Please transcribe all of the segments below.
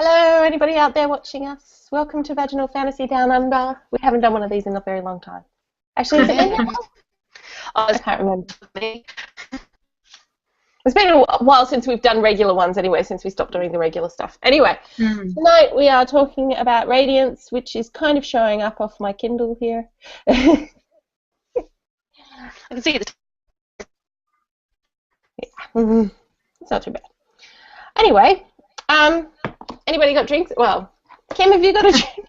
Hello, anybody out there watching us? Welcome to Vaginal Fantasy Down Under. We haven't done one of these in a very long time. Actually, has it been that long? I can't remember. It's been a while since we've done regular ones anyway, since we stopped doing the regular stuff. Anyway, tonight we are talking about Radiance, which is kind of showing up off my Kindle here. I can see the... Yeah. It's not too bad. Anyway, anybody got drinks? Well, Kim, have you got a drink?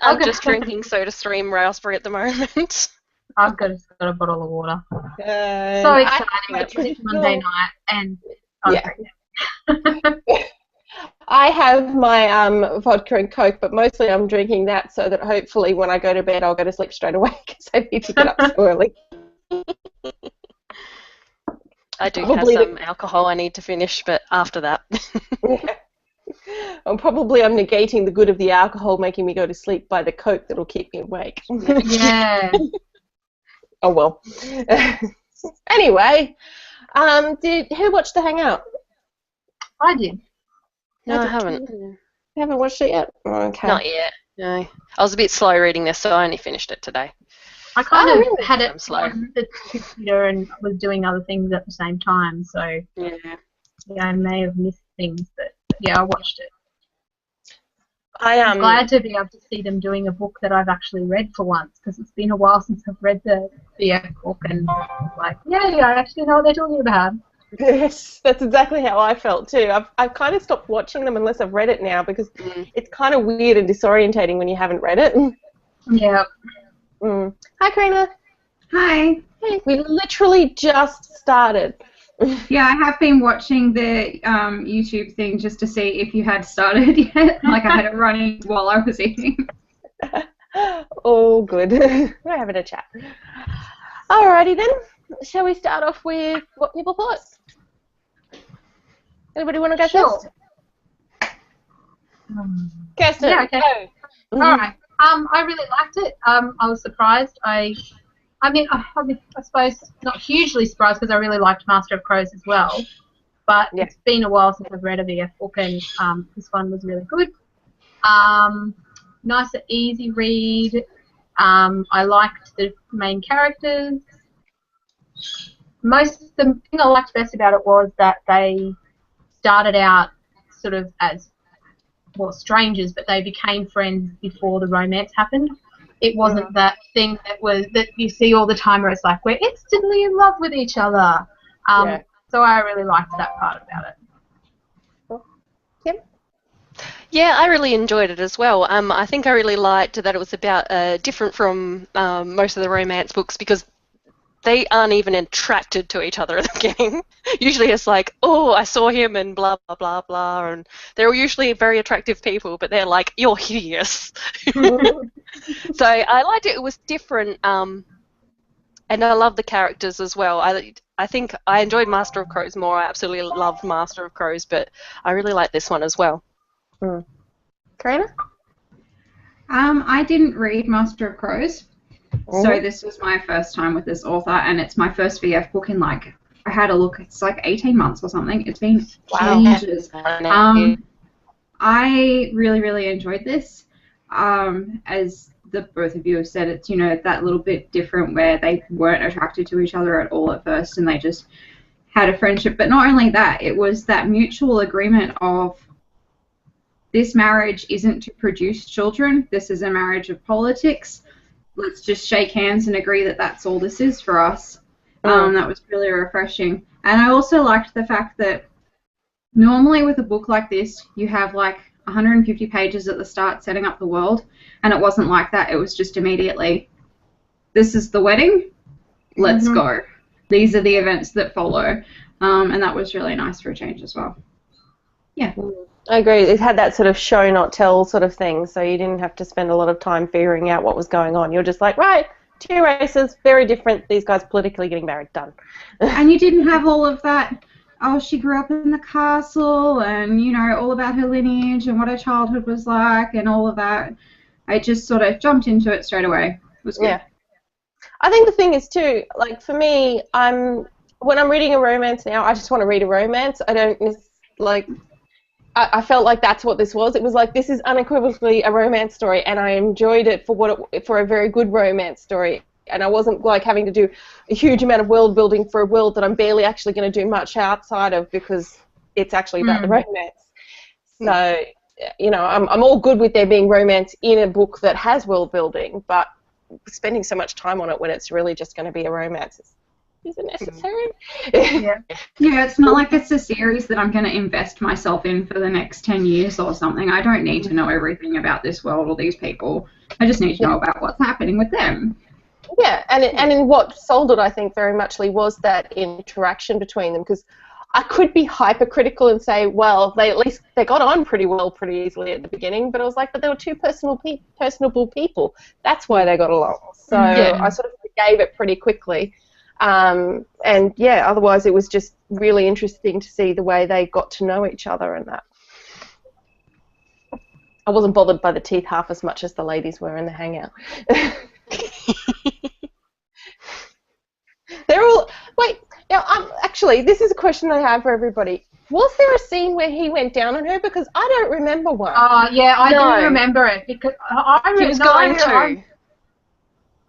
I'm just drinking SodaStream raspberry at the moment. I've got a bottle of water. So So exciting! It's Monday night, and I have my vodka and Coke, but mostly I'm drinking that so that hopefully when I go to bed I'll go to sleep straight away because I need to get up so early. I do have some alcohol I need to finish, but after that. I'm negating the good of the alcohol making me go to sleep by the Coke that'll keep me awake. Yeah. Oh well. Anyway, who watched The Hangout? I did. No, I haven't. You haven't watched it yet? Okay. Not yet. No. I was a bit slow reading this, so I only finished it today. I kind of really? had it I'm slow. on the computer and was doing other things at the same time, so Yeah. I may have missed things, but yeah, I watched it. I'm I'm glad to be able to see them doing a book that I've actually read for once, because it's been a while since I've read the VF book, and like, yay, I actually know what they're talking about. Yes, that's exactly how I felt too. I've kind of stopped watching them unless I've read it now because it's kind of weird and disorientating when you haven't read it. Yeah. Hi, Karina. Hi. Hey, we literally just started. Yeah, I have been watching the YouTube thing just to see if you had started yet. Like I had it running while I was eating. Oh, good. We're having a chat. Alrighty then. Shall we start off with what people thought? Anybody want to go first? Kirsten, Yeah, okay. go. All right. I really liked it. I was surprised. I suppose not hugely surprised because I really liked Master of Crows as well. But It's been a while since I've read a VF book, and this one was really good. Nice and easy read. I liked the main characters. The thing I liked best about it was that they started out sort of as strangers, but they became friends before the romance happened. It wasn't that thing that you see all the time where it's like we're instantly in love with each other. So I really liked that part about it. Kim? Yeah, I really enjoyed it as well. I think I really liked that it was about different from most of the romance books because they aren't even attracted to each other at the beginning. Usually it's like, oh, I saw him and blah, blah, blah, blah. And they're usually very attractive people, but they're like, you're hideous. So I liked it. It was different. And I love the characters as well. I think I enjoyed Master of Crows more. I absolutely loved Master of Crows, but I really like this one as well. Karina? I didn't read Master of Crows. So this was my first time with this author, and it's my first VF book in I had a look, it's like 18 months or something. It's been ages. I really, really enjoyed this. As the both of you have said, it's, that little bit different where they weren't attracted to each other at all at first, and they just had a friendship. But not only that, it was that mutual agreement of this marriage isn't to produce children, this is a marriage of politics. Let's just shake hands and agree that that's all this is for us. That was really refreshing. And I also liked the fact that normally with a book like this, you have 150 pages at the start setting up the world, and it wasn't like that. It was just immediately, this is the wedding, let's go. These are the events that follow. And that was really nice for a change as well. Yeah. I agree. It had that sort of show not tell sort of thing, so you didn't have to spend a lot of time figuring out what was going on. You're just like, right, two races, very different. These guys politically getting married, done. And you didn't have all of that, oh, she grew up in the castle and, all about her lineage and what her childhood was like and all of that. I just sort of jumped into it straight away. It was good. Yeah. I think the thing is, too, for me, when I'm reading a romance now, I just want to read a romance. I don't I felt like that's what this was. It was like, this is unequivocally a romance story, and I enjoyed it for a very good romance story. And I wasn't like having to do a huge amount of world building for a world that I'm barely actually going to do much outside of, because it's actually about the romance. So, you know, I'm all good with there being romance in a book that has world building, but spending so much time on it when it's really just going to be a romance isn't necessary. Yeah. Yeah, it's not like it's a series that I'm going to invest myself in for the next 10 years or something. I don't need to know everything about this world or these people. I just need to know about what's happening with them. Yeah, and in what sold it, I think, very muchly was that interaction between them, because I could be hypercritical and say, well, they got on pretty well pretty easily at the beginning, but I was like, but they were two personable people. That's why they got along. So I sort of forgave it pretty quickly. And yeah, otherwise it was just really interesting to see the way they got to know each other and that. I wasn't bothered by the teeth half as much as the ladies were in the hangout. They're all, wait, now, actually, this is a question I have for everybody. Was there a scene where he went down on her? Because I don't remember one. Yeah, I do remember it, because I remember. He was going to.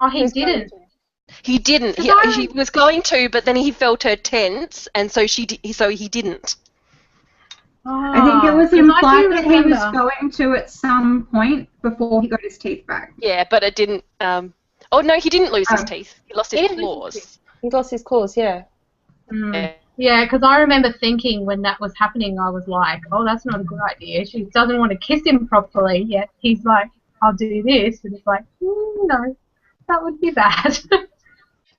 Oh, he didn't. He didn't. He was going to, but then he felt her tense, and so he didn't. I think it was implied that he was going to at some point before he got his teeth back. Yeah, but it didn't. Oh no, he didn't lose his teeth. He lost his claws. He lost his claws, yeah. Yeah, because I remember thinking when that was happening, I was like, oh, that's not a good idea. She doesn't want to kiss him properly, yet he's like, I'll do this. And it's like, no, that would be bad.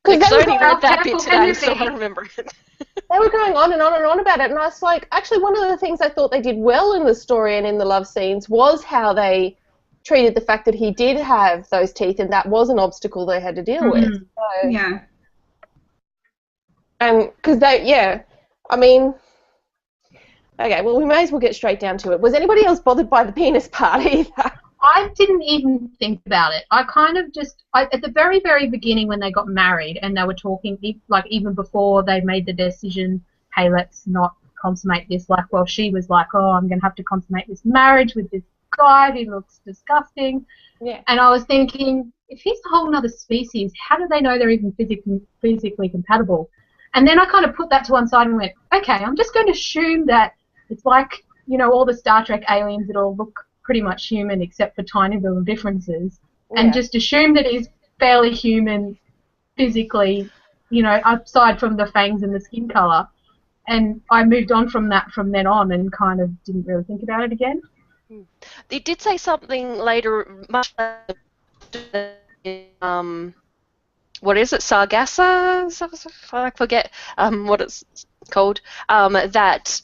Because I only read that bit today, so I remember it. They were going on and on and on about it, and I was like, actually, one of the things I thought they did well in the story and in the love scenes was how they treated the fact that he did have those teeth, and that was an obstacle they had to deal with. So, yeah. And because I mean, okay, well, we may as well get straight down to it. Was anybody else bothered by the penis part either? I didn't even think about it. I kind of just, at the very, very beginning when they got married and they were talking, like even before they made the decision, hey, let's not consummate this, like, well, she was like, oh, I'm going to have to consummate this marriage with this guy, he looks disgusting. Yeah. And I was thinking, if he's a whole other species, how do they know they're even physically compatible? And then I kind of put that to one side and went, okay, I'm just going to assume that it's like, you know, all the Star Trek aliens that all look pretty much human except for tiny little differences, and just assume that he's fairly human physically, you know, aside from the fangs and the skin colour. And I moved on from that from then on and kind of didn't really think about it again. They did say something later, much later, what is it, Sargassa? I forget what it's called, that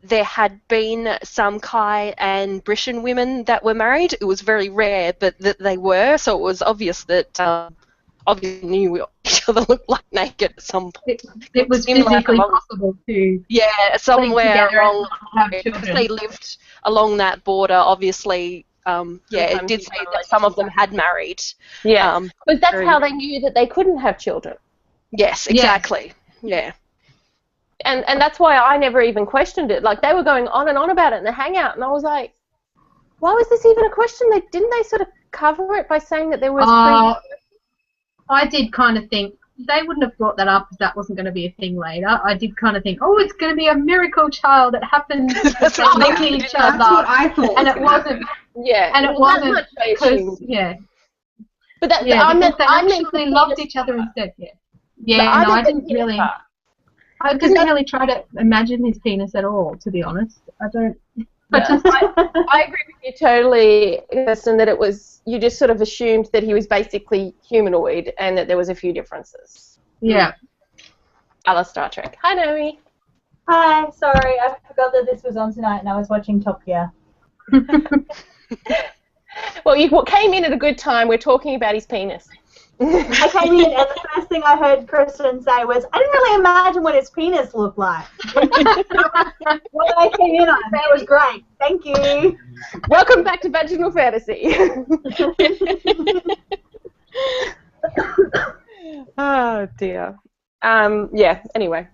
there had been some Kai and Brishan women that were married. It was very rare, but that they were, so it was obvious that obviously knew each other looked like naked at some point. It was physically possible to somewhere along, have because children. they lived along that border, obviously. It did say that some of them had married. Yeah, but that's how they knew that they couldn't have children. Yes, exactly. Yeah. And that's why I never even questioned it. Like, they were going on and on about it in the hangout, and I was like, why was this even a question? Didn't they sort of cover it by saying that there was... I did kind of think they wouldn't have brought that up if that wasn't going to be a thing later. I did kind of think, oh, it's going to be a miracle child that happens That's to look at each other. That's what I thought. And it wasn't. Yeah. And it wasn't because, But that, I meant they actually loved each other instead. I didn't really. I didn't really try to imagine his penis at all, to be honest. I don't. I agree with you totally, Kirsten, that it was, you just sort of assumed that he was basically humanoid and that there was a few differences. Yeah. A la Star Trek. Hi, Naomi. Hi, sorry, I forgot that this was on tonight and I was watching Top Gear. Well, you came in at a good time. We're talking about his penis. I came in and the first thing I heard Kristen say was, I didn't really imagine what his penis looked like. What I came in on, that was great. Thank you. Welcome back to Vaginal Fantasy. Oh, dear. Anyway.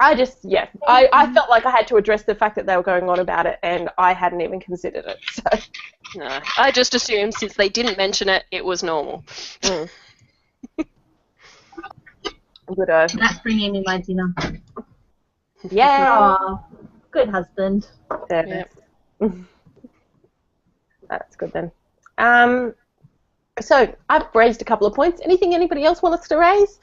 I just, yeah, I felt like I had to address the fact that they were going on about it, and I hadn't even considered it. So, No, I just assumed since they didn't mention it, it was normal. good. That's bringing me my dinner. Yeah. Oh, good husband. Yep. That's good then. So I've raised a couple of points. Anything anybody else want us to raise?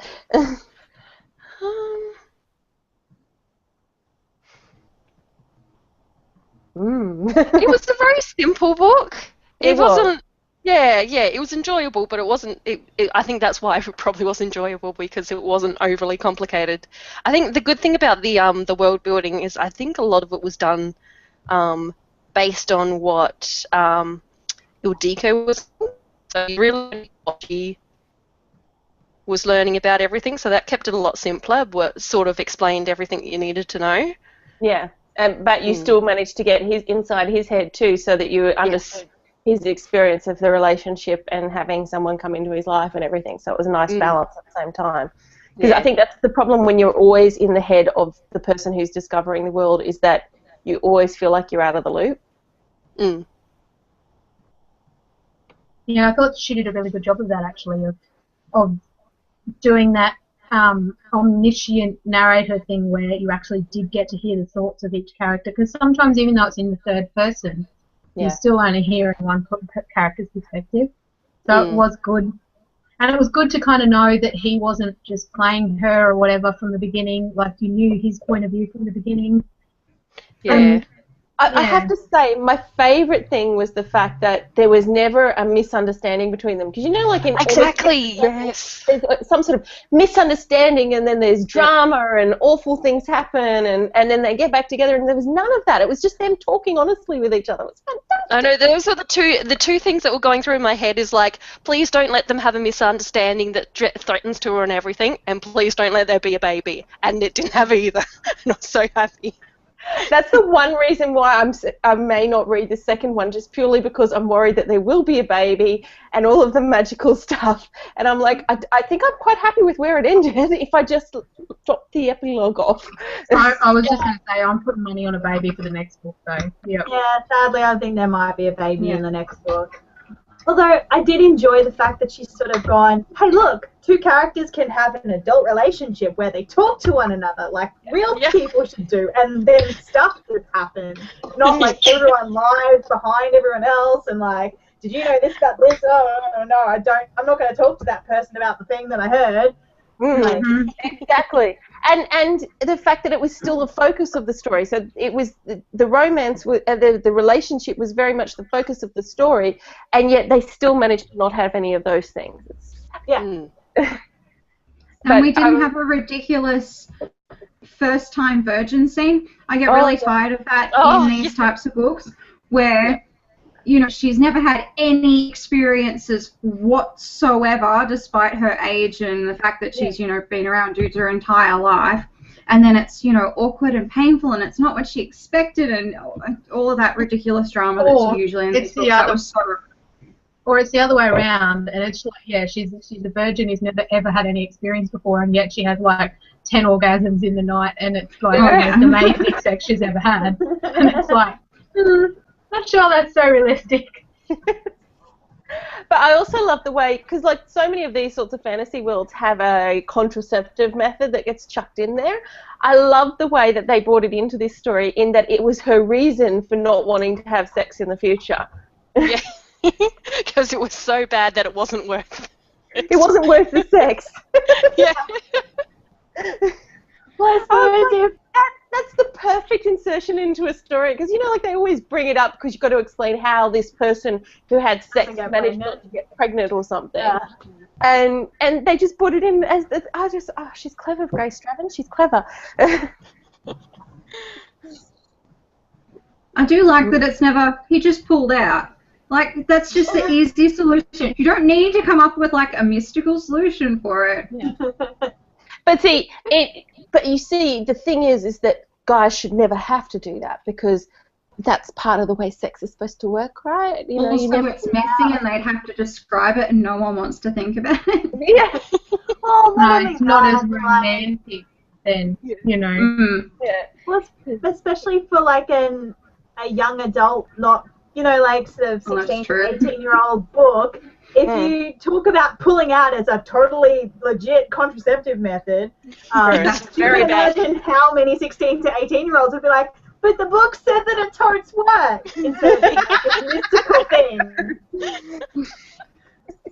It was a very simple book. It wasn't. Yeah, it was enjoyable, but it wasn't. I think that's why it probably was enjoyable, because it wasn't overly complicated. I think the good thing about the world building is I think a lot of it was done based on what Ildiko was. So you really what she was learning about everything, so that kept it a lot simpler. What sort of explained everything that you needed to know. Yeah, but you still managed to get inside his head too, so that you understood his experience of the relationship and having someone come into his life and everything. So it was a nice balance at the same time. Because I think that's the problem when you're always in the head of the person who's discovering the world, is that you always feel like you're out of the loop. Yeah, I thought she did a really good job of that, actually, of doing that omniscient narrator thing where you actually did get to hear the thoughts of each character. Because sometimes, even though it's in the third person, you're still only hearing one character's perspective. So it was good. And it was good to kind of know that he wasn't just playing her or whatever from the beginning. Like, you knew his point of view from the beginning. Yeah. I have to say, my favourite thing was the fact that there was never a misunderstanding between them. Because, you know, like in yes, there's some sort of misunderstanding, and then there's drama and awful things happen, and then they get back together, and there was none of that. It was just them talking honestly with each other. It was fantastic. I know, those are the two things that were going through in my head, is like, please don't let them have a misunderstanding that threatens to ruin everything, and please don't let there be a baby. And it didn't have either. And I'm so happy. That's the one reason why I may not read the second one, just purely because I'm worried that there will be a baby and all of the magical stuff. And I'm like, I think I'm quite happy with where it ended if I just dropped the epilogue off. I was just going to say, I'm putting money on a baby for the next book, though. Yep. Yeah, sadly, I think there might be a baby in the next book. Although I did enjoy the fact that she's sort of gone, hey, look, two characters can have an adult relationship where they talk to one another like real people should do, and then stuff should happen. Not like everyone lies behind everyone else and like, did you know this about this? Oh, no, I'm not going to talk to that person about the thing that I heard. Like, exactly. And the fact that it was still the focus of the story. So it was the romance, the relationship was very much the focus of the story, and yet they still managed to not have any of those things. And we didn't have a ridiculous first-time virgin scene. I get really tired of that in these types of books where, you know, she's never had any experiences whatsoever, despite her age and the fact that she's, you know, been around dudes her entire life. And then it's, you know, awkward and painful, and it's not what she expected, and all of that ridiculous drama that's usually in these books. That was so... Or it's the other way around, and it's like, she's a virgin who's never ever had any experience before, and yet she has like 10 orgasms in the night, and it's like the amazing sex she's ever had. And it's like, not sure that's so realistic. But I also love the way, because like so many of these sorts of fantasy worlds have a contraceptive method that gets chucked in there. I love the way that they brought it into this story, in that it was her reason for not wanting to have sex in the future. Yeah. Because it was so bad that it wasn't worth it. It wasn't worth the sex. Yeah. Well, I suppose that's the perfect insertion into a story, because, you know, like they always bring it up because you've got to explain how this person who had sex managed not to get pregnant or something. Yeah. And they just put it in as, she's clever, Grace Straven, she's clever. I do like that it's never, he just pulled out. Like, that's just the easy solution. You don't need to come up with, like, a mystical solution for it. Yeah. But you see, the thing is that guys should never have to do that, because that's part of the way sex is supposed to work, right? You know, also, it's messy, and they'd have to describe it, and no one wants to think about it. Yeah. No, it's not as romantic. then, you know. Mm. Yeah. Well, especially for like a young adult, not, you know, like sort of Well, that's 16 true. to 18-year-old book. If you talk about pulling out as a totally legit contraceptive method, Gross. you Very can bad. imagine how many 16 to 18-year-olds would be like, but the book said that it totes work, instead of being like this mystical thing.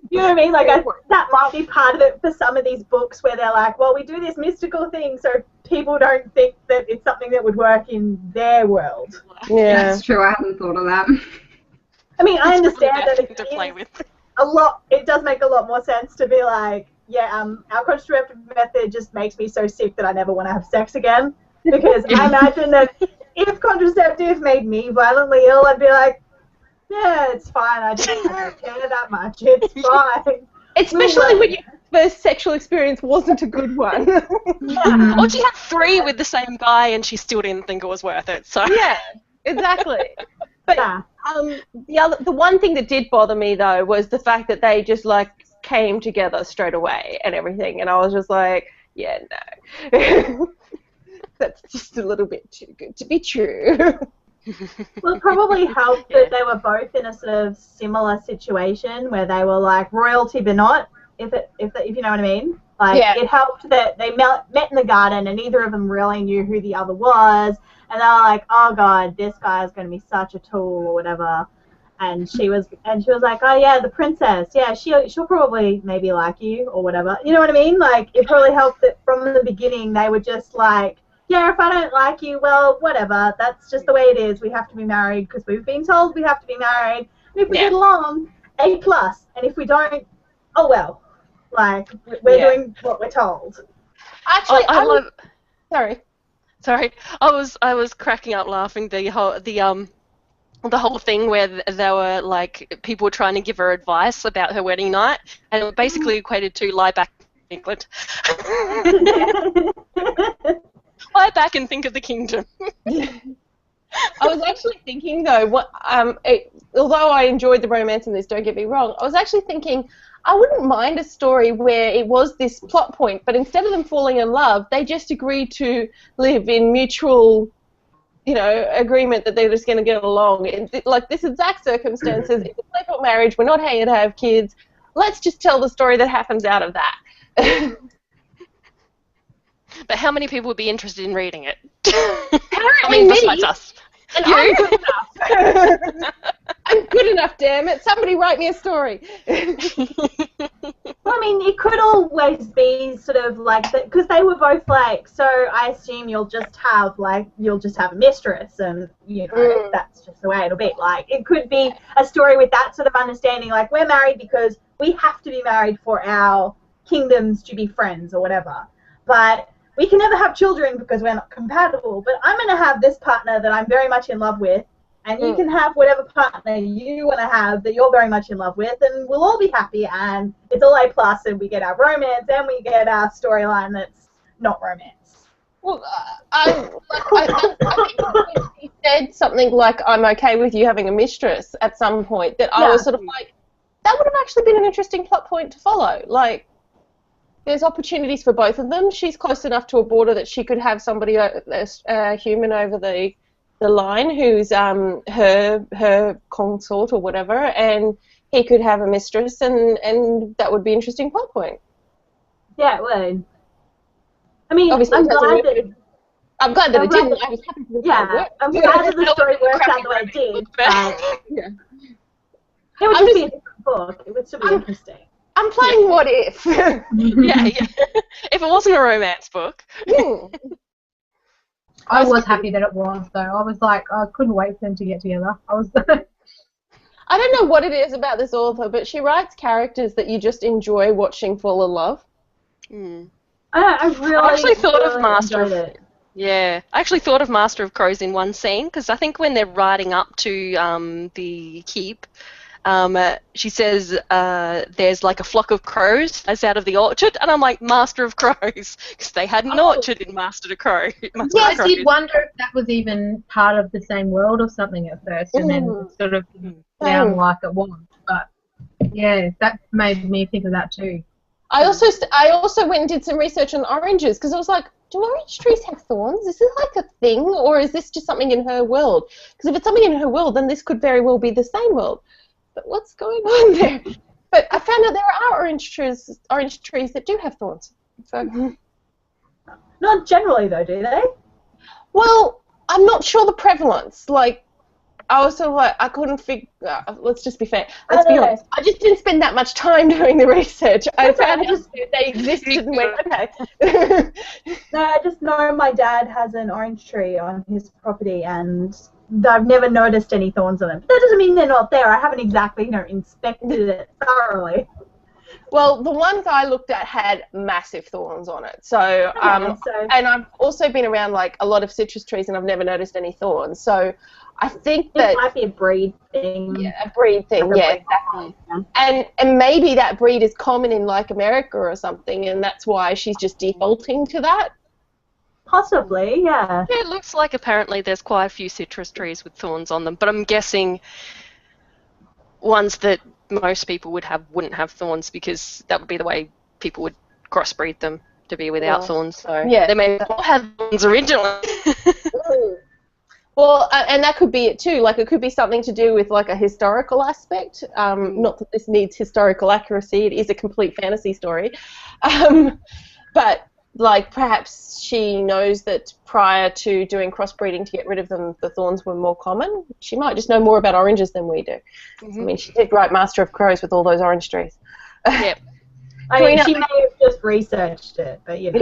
You know what I mean? Like, that might be part of it for some of these books where they're like, well, we do this mystical thing so people don't think that it's something that would work in their world. Yeah. That's true. I hadn't thought of that. I mean, I It's understand really that bad it thing to play is with. a lot. It does make a lot more sense to be like, yeah, our contraceptive method just makes me so sick that I never want to have sex again. Because I imagine that if contraceptive made me violently ill, I'd be like, yeah, it's fine. I don't care that much. It's fine. Especially when your first sexual experience wasn't a good one. Yeah. Or she had 3 with the same guy and she still didn't think it was worth it. So Yeah, exactly. But Yeah. the one thing that did bother me though was the fact that they just like came together straight away and everything, and I was just like, yeah, no, that's just a little bit too good to be true. Well, it probably helped that they were both in a sort of similar situation where they were like royalty but not, if you know what I mean. Like, Yeah. it helped that they met in the garden and neither of them really knew who the other was, and they were like, oh god, this guy is going to be such a tool or whatever. And she was like, oh yeah, the princess, yeah, she'll probably maybe like you or whatever. You know what I mean? Like, it probably helped that from the beginning they were just like, yeah, if I don't like you, well, whatever. That's just the way it is. We have to be married because we've been told we have to be married. And if we get along, A+. And if we don't, oh well. Like, we're doing what we're told. Actually, I love. Sorry. I was cracking up laughing the whole thing where they were like, people were trying to give her advice about her wedding night, and it basically equated to lie back in England. Lie back and think of the kingdom. I was actually thinking though, although I enjoyed the romance in this, don't get me wrong, I was actually thinking I wouldn't mind a story where it was this plot point, but instead of them falling in love, they just agreed to live in mutual, you know, agreement that they're just going to get along. Like, this exact circumstances, it's a playful marriage, we're not here to have kids, let's just tell the story that happens out of that. But how many people would be interested in reading it? Apparently besides us. And You? I'm good enough. I'm good enough, damn it. Somebody write me a story. Well, I mean, it could always be sort of like that, because they were both like, so I assume you'll just have a mistress, and you know that's just the way it'll be. Like, it could be a story with that sort of understanding, like, we're married because we have to be married for our kingdoms to be friends or whatever, but we can never have children because we're not compatible. But I'm going to have this partner that I'm very much in love with, and you can have whatever partner you want to have that you're very much in love with, and we'll all be happy, and it's all A+, and we get our romance, and we get our storyline that's not romance. Well, I think he said something like, I'm okay with you having a mistress at some point, that I was sort of like, that would have actually been an interesting plot point to follow. Like, there's opportunities for both of them. She's close enough to a border that she could have somebody, a human over the line who's her consort or whatever, and he could have a mistress, and that would be an interesting plot point. Yeah, it would. I mean, Obviously, I'm glad that it didn't. I was happy for the I'm glad that the story worked out the way it did. But Yeah. it would just be a different book. It would still be interesting. I'm playing What If. yeah. If it wasn't a romance book. I was happy that it was, though. I was like, I couldn't wait for them to get together. I was. I don't know what it is about this author, but she writes characters that you just enjoy watching fall in love. I actually thought of Master enjoyed of- it. Yeah, I actually thought of Master of Crows in one scene, because I think when they're riding up to the keep, she says there's like a flock of crows that's out of the orchard, and I'm like, Master of Crows, because they had an orchard in Master of Crows. I did wonder if that was even part of the same world or something at first, and then sort of sound like it was. But yeah, that made me think of that too. I also went and did some research on oranges, because I was like, do orange trees have thorns? Is this like a thing, or is this just something in her world? Because if it's something in her world, then this could very well be the same world. But what's going on there? But I found out there are orange trees that do have thorns. So, Not generally, though, do they? well, I'm not sure the prevalence. Like, I was sort of like, I couldn't figure. Let's just be fair. Let's be honest. I just didn't spend that much time doing the research. I found out that they existed and went, okay. No, I just know my dad has an orange tree on his property, and I've never noticed any thorns on it. But that doesn't mean they're not there. I haven't exactly, inspected it thoroughly. Well, the ones I looked at had massive thorns on it. So, and I've also been around like a lot of citrus trees, and I've never noticed any thorns. So, I think that it might be a breed thing. Yeah, a breed thing. Yeah, exactly. And maybe that breed is common in like America or something, and that's why she's just defaulting to that. Possibly, yeah. Yeah, it looks like apparently there's quite a few citrus trees with thorns on them, but I'm guessing ones that most people wouldn't have thorns, because that would be the way people would crossbreed them to be without thorns. So yeah, they may not have thorns originally. Well, and that could be it too. Like, it could be something to do with like a historical aspect. Not that this needs historical accuracy; it is a complete fantasy story. But like, perhaps she knows that prior to doing crossbreeding to get rid of them, the thorns were more common. She might just know more about oranges than we do. I mean, she did write Master of Crows with all those orange trees. Yep. I mean, she may have just researched it, but you know.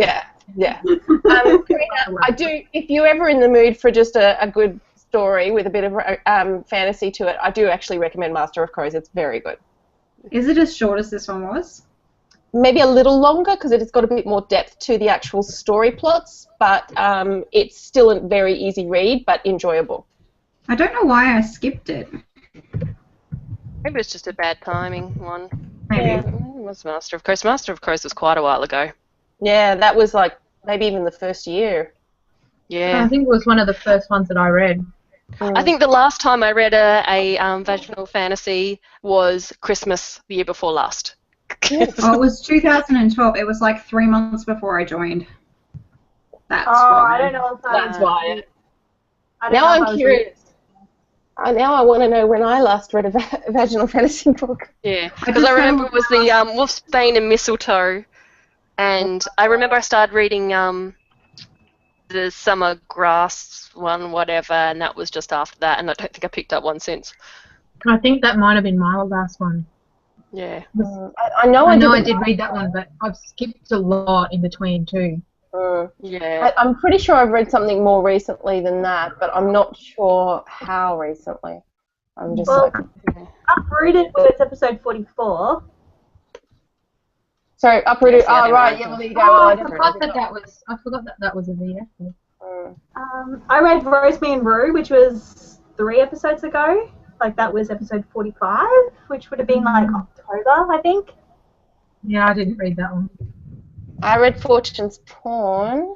Yeah. Karina, I do. If you're ever in the mood for just a good story with a bit of fantasy to it, I do actually recommend Master of Crows. It's very good. Is it as short as this one was? Maybe a little longer because it's got a bit more depth to the actual story plots, but it's still a very easy read, but enjoyable. I don't know why I skipped it. Maybe it's just a bad timing one. Maybe. Yeah, it was Master of Crows. Master of Crows was quite a while ago. Yeah, that was like maybe even the first year. Yeah. I think it was one of the first ones that I read. I think the last time I read a vaginal fantasy was Christmas the year before last. Oh, it was 2012. It was like 3 months before I joined. That's why. I don't know if That's why. Now I'm curious. Now I want to know when I last read a vaginal fantasy book. Yeah, because I remember it was the Wolfsbane and Mistletoe, and I remember I started reading the Summer Grass one, whatever, and that was just after that, and I don't think I picked up one since. I think that might have been my last one. Yeah. I know I did read that one, but I've skipped a lot in between too. Yeah. I'm pretty sure I've read something more recently than that, but I'm not sure how recently. I'm just Uprooted was episode 44. Sorry, Uprooted. Yes, yeah, oh, right. right. Yeah, there you go. Oh, I Well, forgot that was a VF. I read Rosemary and Rue, which was 3 episodes ago. Like, that was episode 45, which would have been like October, I think. Yeah, I didn't read that one. I read Fortune's Pawn.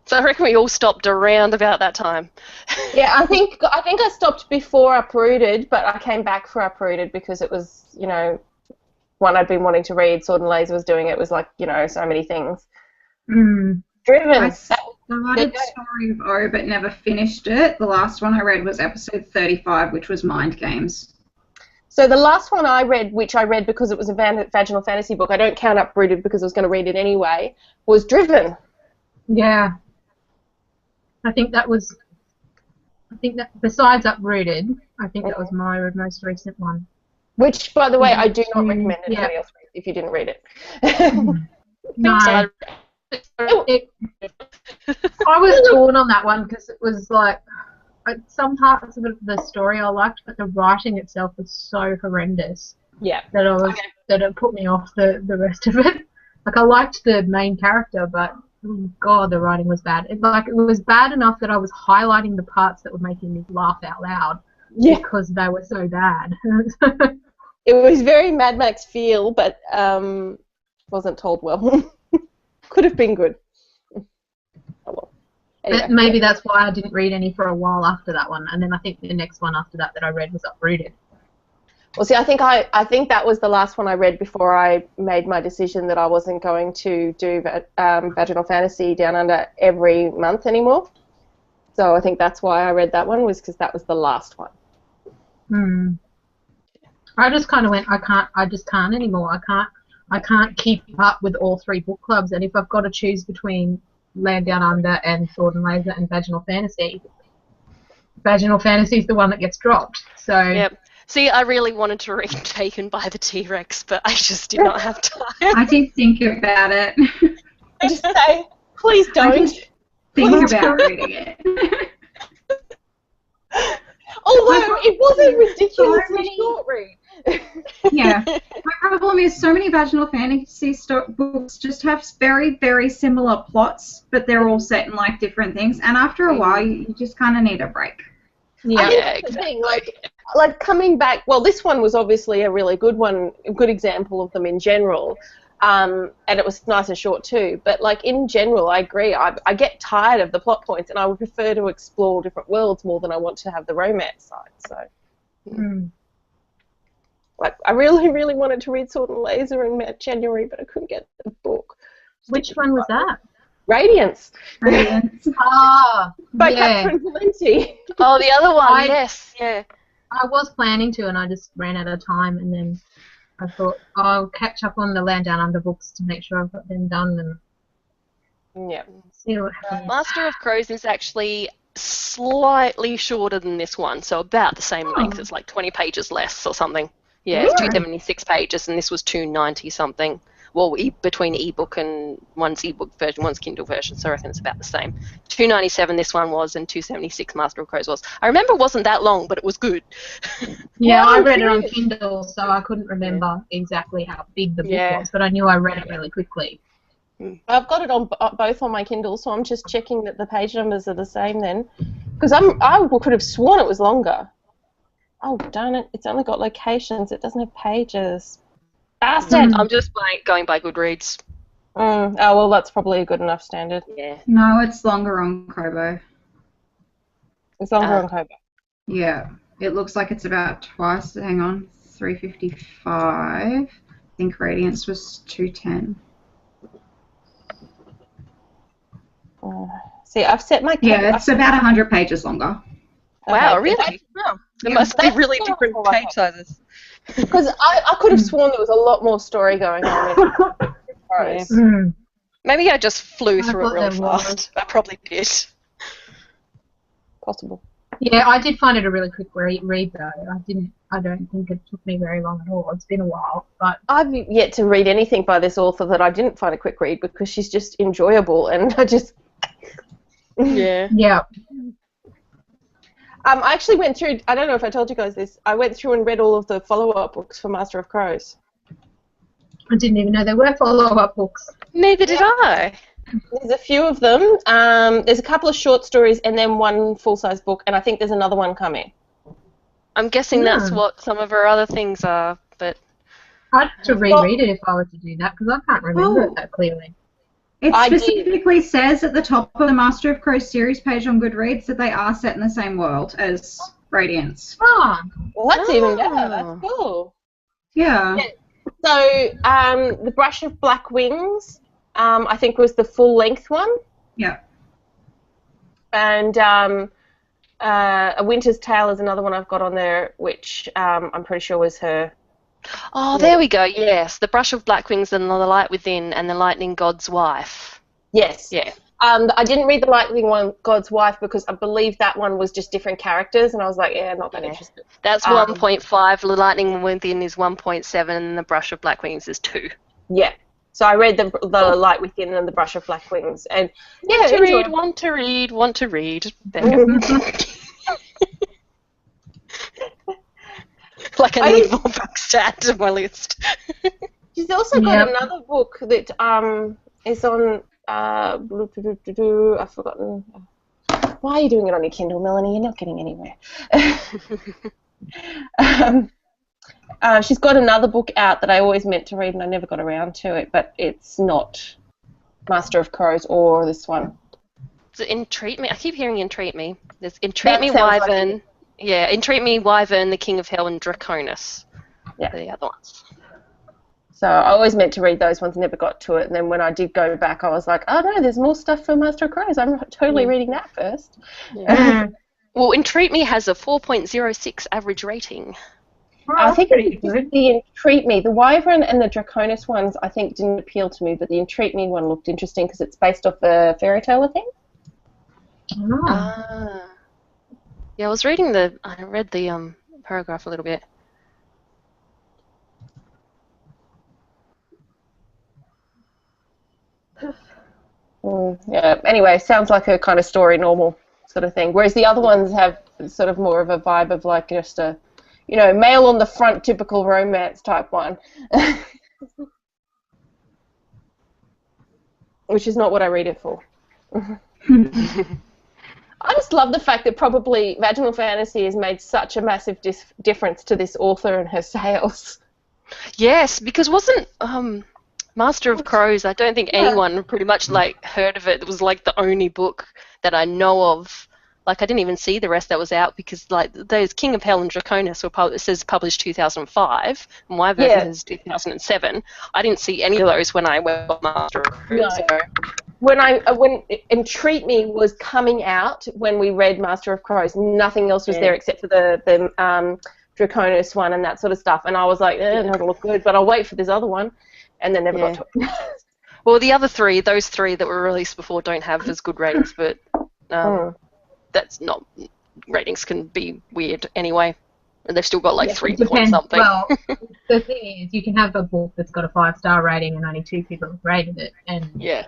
So I reckon we all stopped around about that time. Yeah, I think I stopped before Uprooted, but I came back for Uprooted because it was, one I'd been wanting to read. Sword and Laser was doing it. It was like, so many things. Driven. I started Story of O but never finished it. The last one I read was episode 35, which was Mind Games. So the last one I read, which I read because it was a vaginal fantasy book, I don't count Uprooted because I was going to read it anyway, was Driven. Yeah. I think that besides Uprooted, I think that was my most recent one. Which, by the way, I do not recommend anybody else read if you didn't read it. No. I was torn on that one because it was like some parts of the story I liked, but the writing itself was so horrendous. Yeah. That it put me off the rest of it. Like, I liked the main character, but God, the writing was bad. It was bad enough that I was highlighting the parts that were making me laugh out loud because they were so bad. It was very Mad Max feel, but wasn't told well. Could have been good. Oh, well. Anyway. Maybe that's why I didn't read any for a while after that one, and then I think the next one after that I read was Uprooted. Well, see, I think that was the last one I read before I made my decision that I wasn't going to do Vaginal Fantasy Down Under every month anymore. So I think that's why I read that one, was because that was the last one. I just kind of went, I just can't anymore. I can't keep up with all 3 book clubs, and if I've got to choose between Land Down Under and Sword and Laser and Vaginal Fantasy is the one that gets dropped. So. Yep. See, I really wanted to read Taken by the T-Rex, but I just did not have time. I did think about it. I just say, please don't. Think about reading it. Although it was a ridiculously short read. Yeah. My problem is so many vaginal fantasy books just have very, very similar plots, but they're all set in like different things, and after a while you just kind of need a break. Yeah, that's the thing. Like coming back. Well, this one was obviously a really good one, a good example of them in general, and it was nice and short too. But like in general, I agree. I get tired of the plot points, and I would prefer to explore different worlds more than I want to have the romance side. So, like I really, really wanted to read Sword and Laser in January, but I couldn't get the book. Which one was that? Radiance. Radiance. By Catherine Valenti. Oh, the other one, yes, yeah. I was planning to, and I just ran out of time, and then I thought I'll catch up on the Land Down Under books to make sure I've got them done and see what happens. Master of Crows is actually slightly shorter than this one, so about the same length. It's like 20 pages less or something. Yeah, it's 276 pages, and this was 290 something. Well, between ebook and one's ebook version, one's Kindle version, so I reckon it's about the same. 297 this one was, and 276 Master of Crows was. I remember it wasn't that long, but it was good. Yeah, I read it on Kindle, so I couldn't remember exactly how big the book was, but I knew I read it really quickly. I've got it on both on my Kindle, so I'm just checking that the page numbers are the same then, because I could have sworn it was longer. Oh darn it! It's only got locations. It doesn't have pages. Bastard! I'm just going by Goodreads. Oh well, that's probably a good enough standard. Yeah. No, it's longer on Kobo. It's longer on Kobo. Yeah, it looks like it's about twice. Hang on, 355. I think Radiance was 210. See, I've set my... Yeah, it's about 100 pages longer. Wow, really? Oh, there must be really different page sizes. Because I could have sworn there was a lot more story going on in Crows. Maybe I just flew through it really fast. I probably did. Possible. Yeah, I did find it a really quick read though. I don't think it took me very long at all. It's been a while, but I've yet to read anything by this author that I didn't find a quick read because she's just enjoyable, and I just yeah. I actually went through. I don't know if I told you guys this. I went through and read all of the follow-up books for Master of Crows. I didn't even know there were follow-up books. Neither did I. There's a few of them. There's a couple of short stories and then one full-size book, and I think there's another one coming. I'm guessing that's what some of her other things are, but... I'd have to reread it if I were to do that, because I can't remember it that clearly. It specifically says at the top of the Master of Crows series page on Goodreads that they are set in the same world as Radiance. Oh. Well, that's even better. That's cool. Yeah. So, The Brush of Black Wings, I think was the full-length one. Yeah. And A Winter's Tale is another one I've got on there, which I'm pretty sure was her. Oh, there we go, yes. The Brush of Black Wings and The Light Within and The Lightning God's Wife. Yes. Yeah. I didn't read The Lightning God's Wife because I believe that one was just different characters, and I was like, not that interested. That's 1.5. The Lightning Within is 1.7, and The Brush of Black Wings is 2. Yeah. So I read the Light Within and The Brush of Black Wings, and want to read. Like I need more books to add to my list. She's also got another book that is on. I've forgotten. Why are you doing it on your Kindle, Melanie? You're not getting anywhere. She's got another book out that I always meant to read and I never got around to it, but it's not Master of Crows or this one. So Entreat Me. I keep hearing Entreat Me. There's Entreat Me, Wyvern. Entreat Me, Wyvern, The King of Hell, and Draconis. Yeah. the other ones. So I always meant to read those ones, never got to it. And then when I did go back, I was like, oh no, there's more stuff for Master of Crows. I'm totally reading that first. Yeah. Well, Entreat Me has a 4.06 average rating. I think pretty it's good. the Entreat Me. The Wyvern and the Draconis ones I think didn't appeal to me, but the Entreat Me one looked interesting because it's based off a fairy tale, I think. Ah. Yeah, I read the paragraph a little bit. Yeah. Anyway, sounds like a kind of story normal sort of thing. Whereas the other ones have sort of more of a vibe of like just a, male on the front, typical romance type one. Which is not what I read it for. I just love the fact that probably Vaginal Fantasy has made such a massive difference to this author and her sales. Yes, because wasn't Master of Crows, I don't think anyone pretty much like heard of it. It was like the only book that I know of. Like I didn't even see the rest that was out because like those King of Hell and Draconis were it says published 2005 and my version is 2007. I didn't see any of those when I went on Master of Crows. No. So. When Entreat Me was coming out, when we read Master of Crows, nothing else was there except for the Draconis one and that sort of stuff. And I was like, it'll look good, but I'll wait for this other one. And then never got to it. Well, the other three, those three that were released before don't have as good ratings, but that's not... Ratings can be weird anyway. And they've still got like 3 point something. Well, the thing is, you can have a book that's got a 5-star rating and only 2 people have rated it. And you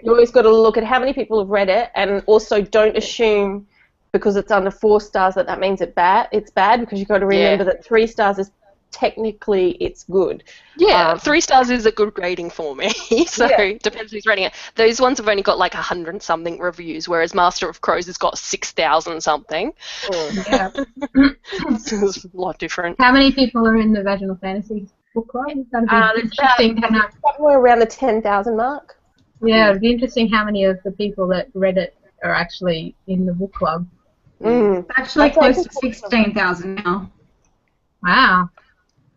always got to look at how many people have read it, and also don't assume because it's under 4 stars that means it's bad. It's bad because you've got to remember that 3 stars is technically it's good. Yeah, 3 stars is a good rating for me. So it depends who's rating it. Those ones have only got like 100-something reviews, whereas Master of Crows has got 6,000 something. Yeah. It's a lot different. How many people are in the Vaginal Fantasy book club? That'd be interesting to know. Somewhere around the 10,000 mark. Yeah, it'd be interesting how many of the people that read it are actually in the book club. It's actually close to 16,000 now. Wow.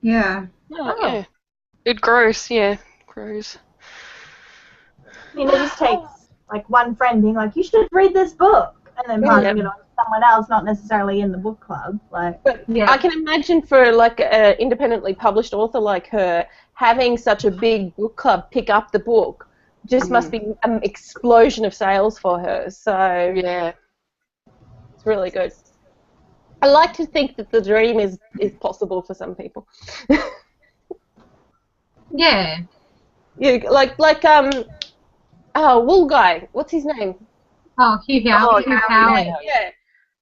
Yeah. Yeah. It grows, grows. It just takes like one friend being like, you should read this book, and then passing it on to someone else, not necessarily in the book club. Like, I can imagine for like an independently published author like her, having such a big book club pick up the book just must be an explosion of sales for her. So it's really good. I like to think that the dream is possible for some people. Yeah. Wool guy. What's his name? Oh, Hugh Howey. Yeah.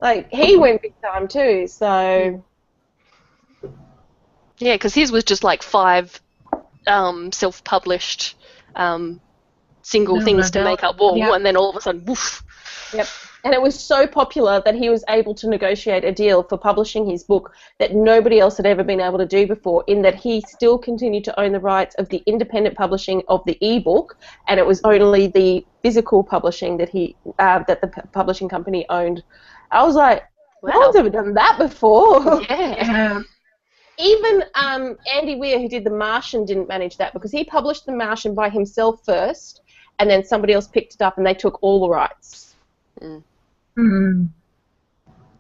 Like he went big time too. So. Yeah, because his was just like 5 self-published single things to make up Wool, and then all of a sudden, woof. Yep. And it was so popular that he was able to negotiate a deal for publishing his book that nobody else had ever been able to do before, in that he still continued to own the rights of the independent publishing of the ebook, and it was only the physical publishing that that the publishing company owned. I was like, no one's ever done that before. Yeah. Even Andy Weir, who did The Martian, didn't manage that because he published The Martian by himself first, and then somebody else picked it up and they took all the rights.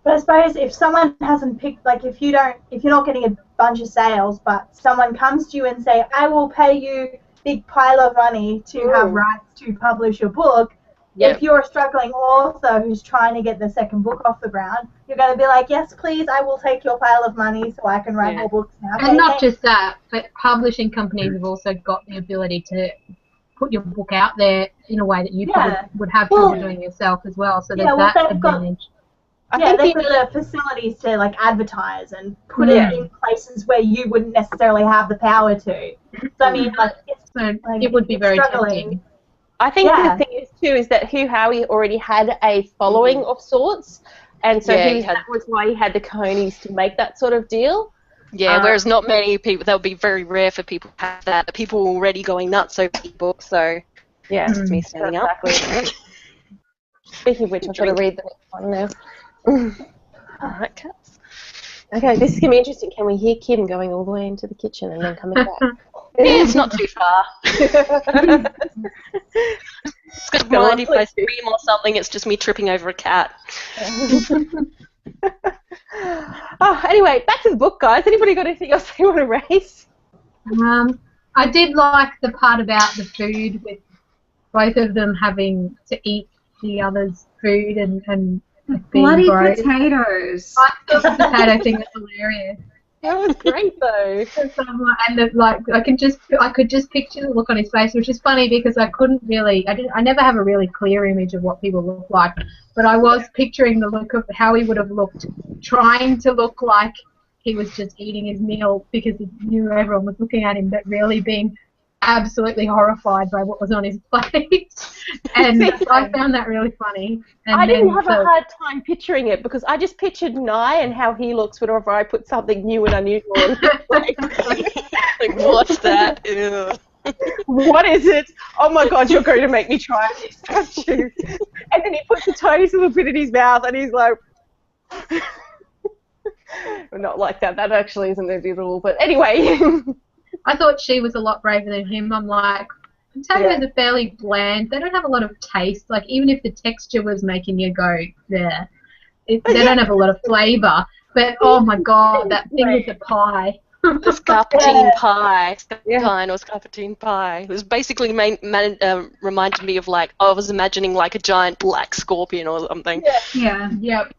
But I suppose if someone hasn't picked, like if you're not getting a bunch of sales, but someone comes to you and say, I will pay you big pile of money to have rights to publish your book, if you're a struggling author who's trying to get the second book off the ground, you're going to be like, yes, please, I will take your pile of money so I can write more books now. And not just that, but publishing companies have also got the ability to put your book out there in a way that you probably would have trouble doing yourself as well. So there's that advantage. They've got the facilities to like advertise and put it in places where you wouldn't necessarily have the power to. So I mean, it would be very tempting. I think the thing is too is that Hugh Howey already had a following of sorts, and so that was why he had the cojones to make that sort of deal. Yeah, whereas not many people, that would be very rare for people to have that. The people were already going nuts over e-books, so it's me standing up. Speaking of which, I've got to read the next one now. Alright, cats. Okay, this is going to be interesting. Can we hear Kim going all the way into the kitchen and then coming back? Yeah, it's not too far. It's got Go mind on, if I please do. scream or something, it's just me tripping over a cat. Oh, anyway, back to the book, guys. Anybody got anything else they want to raise? I did like the part about the food with both of them having to eat the other's food and it being Bloody gross. potatoes. I thought the potato thing was hilarious. That was great, though. I could just picture the look on his face, which is funny because I never have a really clear image of what people look like, but I was picturing the look of how he would have looked, trying to look like he was just eating his meal because he knew everyone was looking at him, but really being absolutely horrified by what was on his plate. And I found that really funny. And I didn't have a hard time picturing it because I just pictured Nye and how he looks whenever I put something new and unusual on his plate. Like, what's that? Ew. What is it? Oh my God, you're going to make me try this, don't you? And then he puts the tiniest little bit in his mouth and he's like... Not like that. That actually isn't edible. But anyway... I thought she was a lot braver than him. I'm like, potatoes are fairly bland. They don't have a lot of taste. Like, even if the texture was making you go, there, they don't have a lot of flavour. But, oh, my God, that thing with the pie. The scarpatine pie. Scarpatine or scarpatine pie. It was basically reminded me of, like, I was imagining, like, a giant black scorpion or something. Yeah. Yep.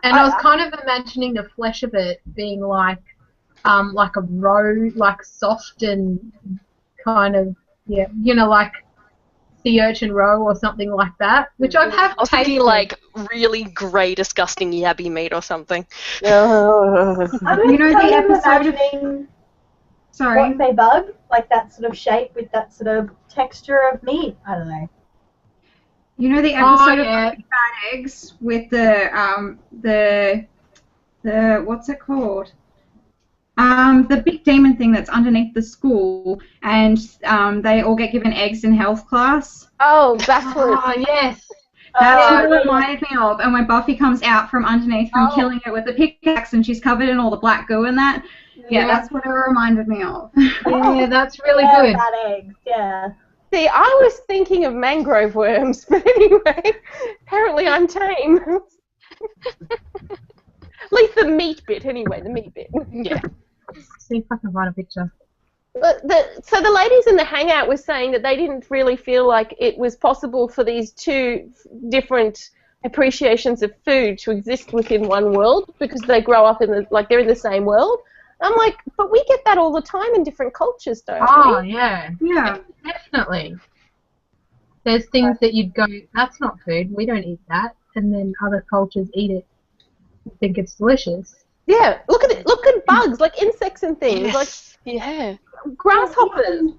And I was kind of imagining the flesh of it being like a roe, like soft and kind of, like sea urchin roe or something like that, which I have I was thinking tasted. like really grey, disgusting yabby meat or something. You know the episode of... Sorry. What they bug, like that sort of shape with that sort of texture of meat. I don't know. You know the episode of Bad Eggs with the what's it called? The big demon thing that's underneath the school, and they all get given eggs in health class. Oh, that's what. Oh, yes. That's what it reminded me of. And when Buffy comes out from underneath from killing it with a pickaxe, and she's covered in all the black goo and that. Yeah, that's what it reminded me of. Yeah, that's really good. Bad eggs. Yeah. See, I was thinking of mangrove worms, but anyway, apparently I'm tame. At least the meat bit, anyway, the meat bit. Yeah. See if I can find a picture. But so the ladies in the hangout were saying that they didn't really feel like it was possible for these two different appreciations of food to exist within one world because they grow up they're in the same world. I'm like, but we get that all the time in different cultures, don't we? Oh, yeah. Yeah. Definitely. There's things that you'd go, that's not food, we don't eat that, and then other cultures eat it, think it's delicious. Yeah, look at bugs, like insects and things, like grasshoppers.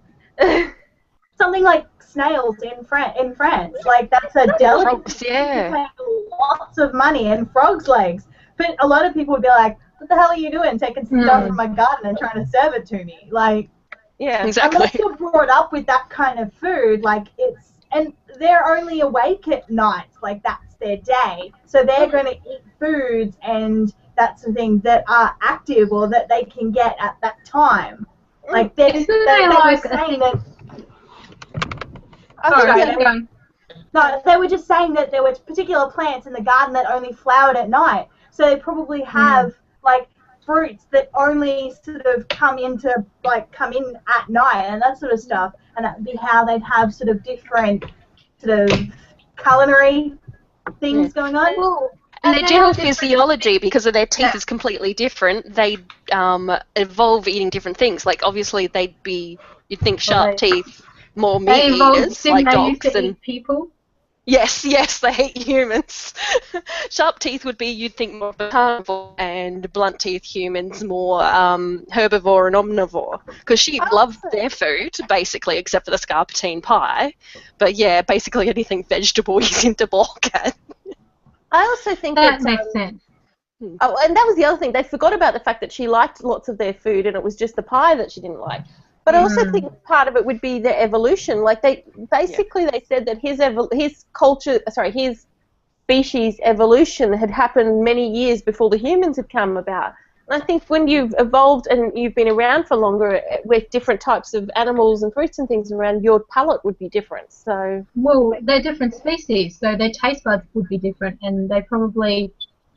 Something like snails in France, like that's a delicacy. Frogs, yeah. They pay lots of money, and frogs' legs. But a lot of people would be like, "What the hell are you doing, taking stuff from my garden and trying to serve it to me?" Like, yeah, exactly. Unless you're brought up with that kind of food, like and they're only awake at night, like that's their day, so they're going to eat foods and that sort of thing that are active or that they can get at that time. Like they were saying that. No, they were just saying that there were particular plants in the garden that only flowered at night, so they probably have like fruits that only sort of come in at night and that sort of stuff, and that would be how they'd have sort of different sort of culinary things going on. Well, And their general physiology, because of their teeth, is completely different. They evolve eating different things. Like obviously, you'd think sharp teeth, more meat eaters, like dogs and people. Yes, they hate humans. Sharp teeth would be, you'd think, more carnivore, and blunt teeth humans more herbivore and omnivore. Because sheep love their food, basically, except for the scarpatine pie. But yeah, basically anything vegetable you seem to balk at. I also think that makes sense. Oh, and that was the other thing. They forgot about the fact that she liked lots of their food, and it was just the pie that she didn't like. But I also think part of it would be their evolution. Like they said that his species evolution had happened many years before the humans had come about. And I think when you've evolved and you've been around for longer with different types of animals and fruits and things around, your palate would be different. So Well, they're different species, so their taste buds would be different, and they probably,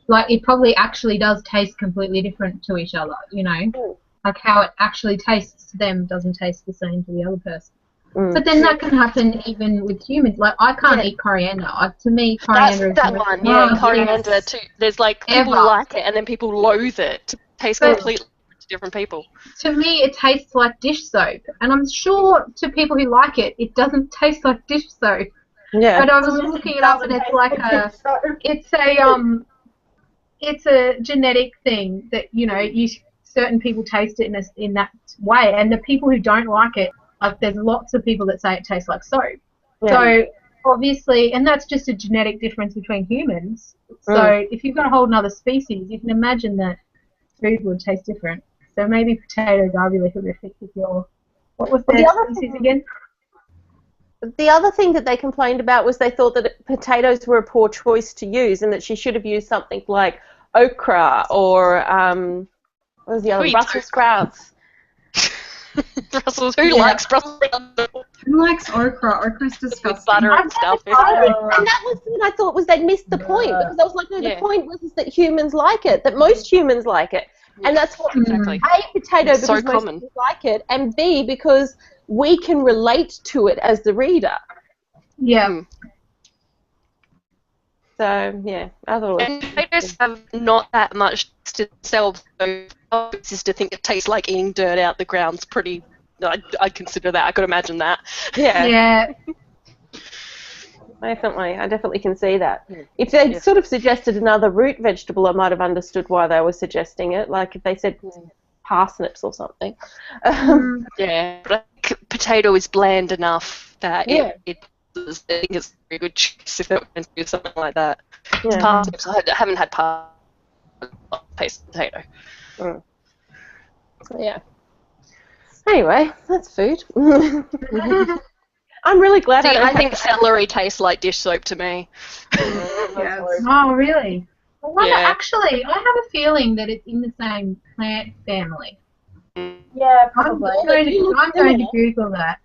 like, it probably actually does taste completely different to each other, you know? Like, how it actually tastes to them doesn't taste the same to the other person. But then that can happen even with humans. Like, I can't eat coriander. To me, coriander is That the one, most yeah, horrible coriander too. There's like people ever. like it and then people loathe it. It tastes But- completely different to different people. To me, it tastes like dish soap, and I'm sure to people who like it, it doesn't taste like dish soap. yeah, But I was looking it up, and it's like it's a genetic thing that, you know, certain people taste it in that way, and the people who don't like it, like, there's lots of people that say it tastes like soap. yeah. So obviously, and that's just a genetic difference between humans. So if you've got a whole other species, you can imagine that food would taste different. So maybe potatoes are really horrific if you're. What was Well, their the other species thing- again? The other thing that they complained about was they thought that potatoes were a poor choice to use, and that she should have used something like okra or what was the other? Who eats Brussels sprouts. Brussels, who likes Brussels sprouts Who likes okra? Okra's with disgusting. butter and stuff? And that was what I thought was they'd missed the point, because I was like, no, the point was is that humans like it, that most humans like it, and that's what Exactly. A, potato It's because so most common. people like it, and B, because we can relate to it as the reader. Yeah. So yeah, I thought it was. And potatoes have not that much to sell, so just to think it tastes like eating dirt out the ground's pretty. I'd consider that. I could imagine that. Yeah, Yeah. I definitely can see that. If they'd sort of suggested another root vegetable, I might have understood why they were suggesting it. Like if they said parsnips or something. Yeah, but I think potato is bland enough that Yeah. I think it's a very good choice if they were going to do something like that. Yeah. Parsnips, I haven't had paste potato. So, yeah. Anyway, that's food. I'm really glad See, I don't I think celery tastes like dish soap to me. Yes. Oh, really? I wonder, Yeah. actually, I have a feeling that it's in the same plant family. Yeah, I'm probably. going to Google that.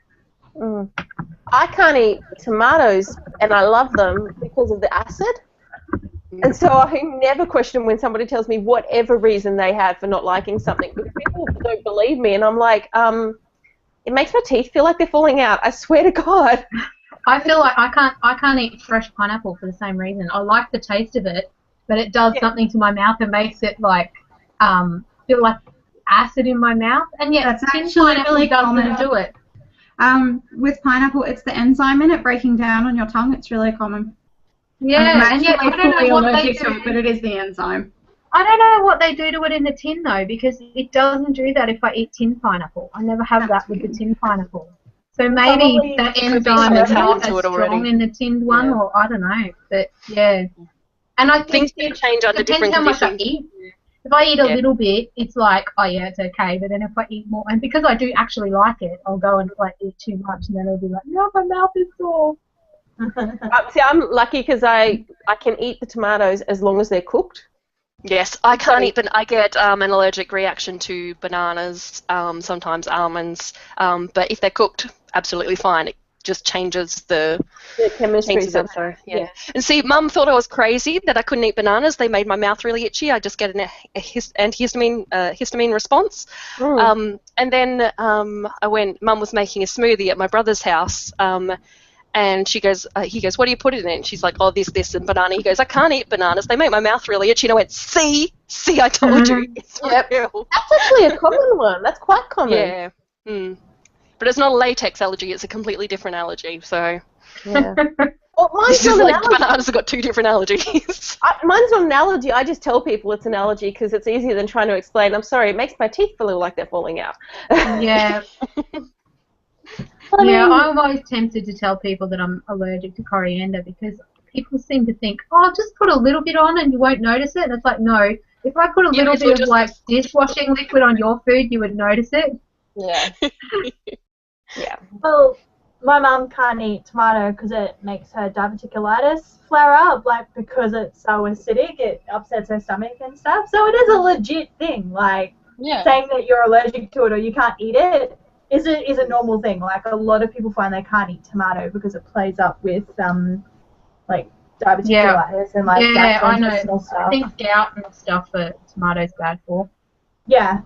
I can't eat tomatoes, and I love them because of the acid. And so I never question when somebody tells me whatever reason they have for not liking something, because people don't believe me, and I'm like, it makes my teeth feel like they're falling out. I swear to God. I feel like I can't eat fresh pineapple for the same reason. I like the taste of it, but it does something to my mouth and makes it like feel like acid in my mouth. And yet That's tin actually pineapple really doesn't common. do it. With pineapple, it's the enzyme in it breaking down on your tongue. It's really common. Yeah, and yet I don't fully know what they allergic to do. it, but it is the enzyme. I don't know what they do to it in the tin though, because it doesn't do that if I eat tin pineapple. I never have that with the tin pineapple. So maybe Probably that could be enzyme is something not happened to as it already. strong in the tinned one, Yeah. or I don't know. But yeah, and I think Things do change under depends different how much I conditions. eat. If I eat a Yeah. little bit, it's like, oh yeah, it's okay. But then if I eat more, and because I do actually like it, I'll go and like eat too much, and then it'll be like, no, my mouth is sore. See, I'm lucky because I can eat the tomatoes as long as they're cooked. Yes, I can't eat, but I get an allergic reaction to bananas, sometimes almonds, but if they're cooked, absolutely fine. It just changes the chemistry. changes it. So yeah. And see, Mum thought I was crazy that I couldn't eat bananas. They made my mouth really itchy. I just get an histamine response. And then Mum was making a smoothie at my brother's house. And he goes, what do you put it in? And she's like, oh, this, and banana. He goes, I can't eat bananas. They make my mouth really itchy. And I went, see, I told you. It's real. That's actually a common one. That's quite common. Yeah. But it's not a latex allergy. It's a completely different allergy. So Yeah. Well, mine's this is not an like allergy. bananas have got two different allergies. Mine's not an allergy. I just tell people it's an allergy because it's easier than trying to explain. I'm sorry, it makes my teeth feel like they're falling out. Yeah. Yeah, I'm always tempted to tell people that I'm allergic to coriander because people seem to think, oh, just put a little bit on and you won't notice it. And it's like, no, if I put a little bit of like dishwashing liquid on your food, you would notice it. Yeah. Yeah. Well, my mum can't eat tomato because it makes her diverticulitis flare up, like because it's so acidic, it upsets her stomach and stuff. So it is a legit thing. Like saying that you're allergic to it or you can't eat it is a normal thing. Like a lot of people find they can't eat tomato because it plays up with like diverticulitis and like gastrointestinal stuff. I think gout and stuff that tomatoes bad for. Yeah.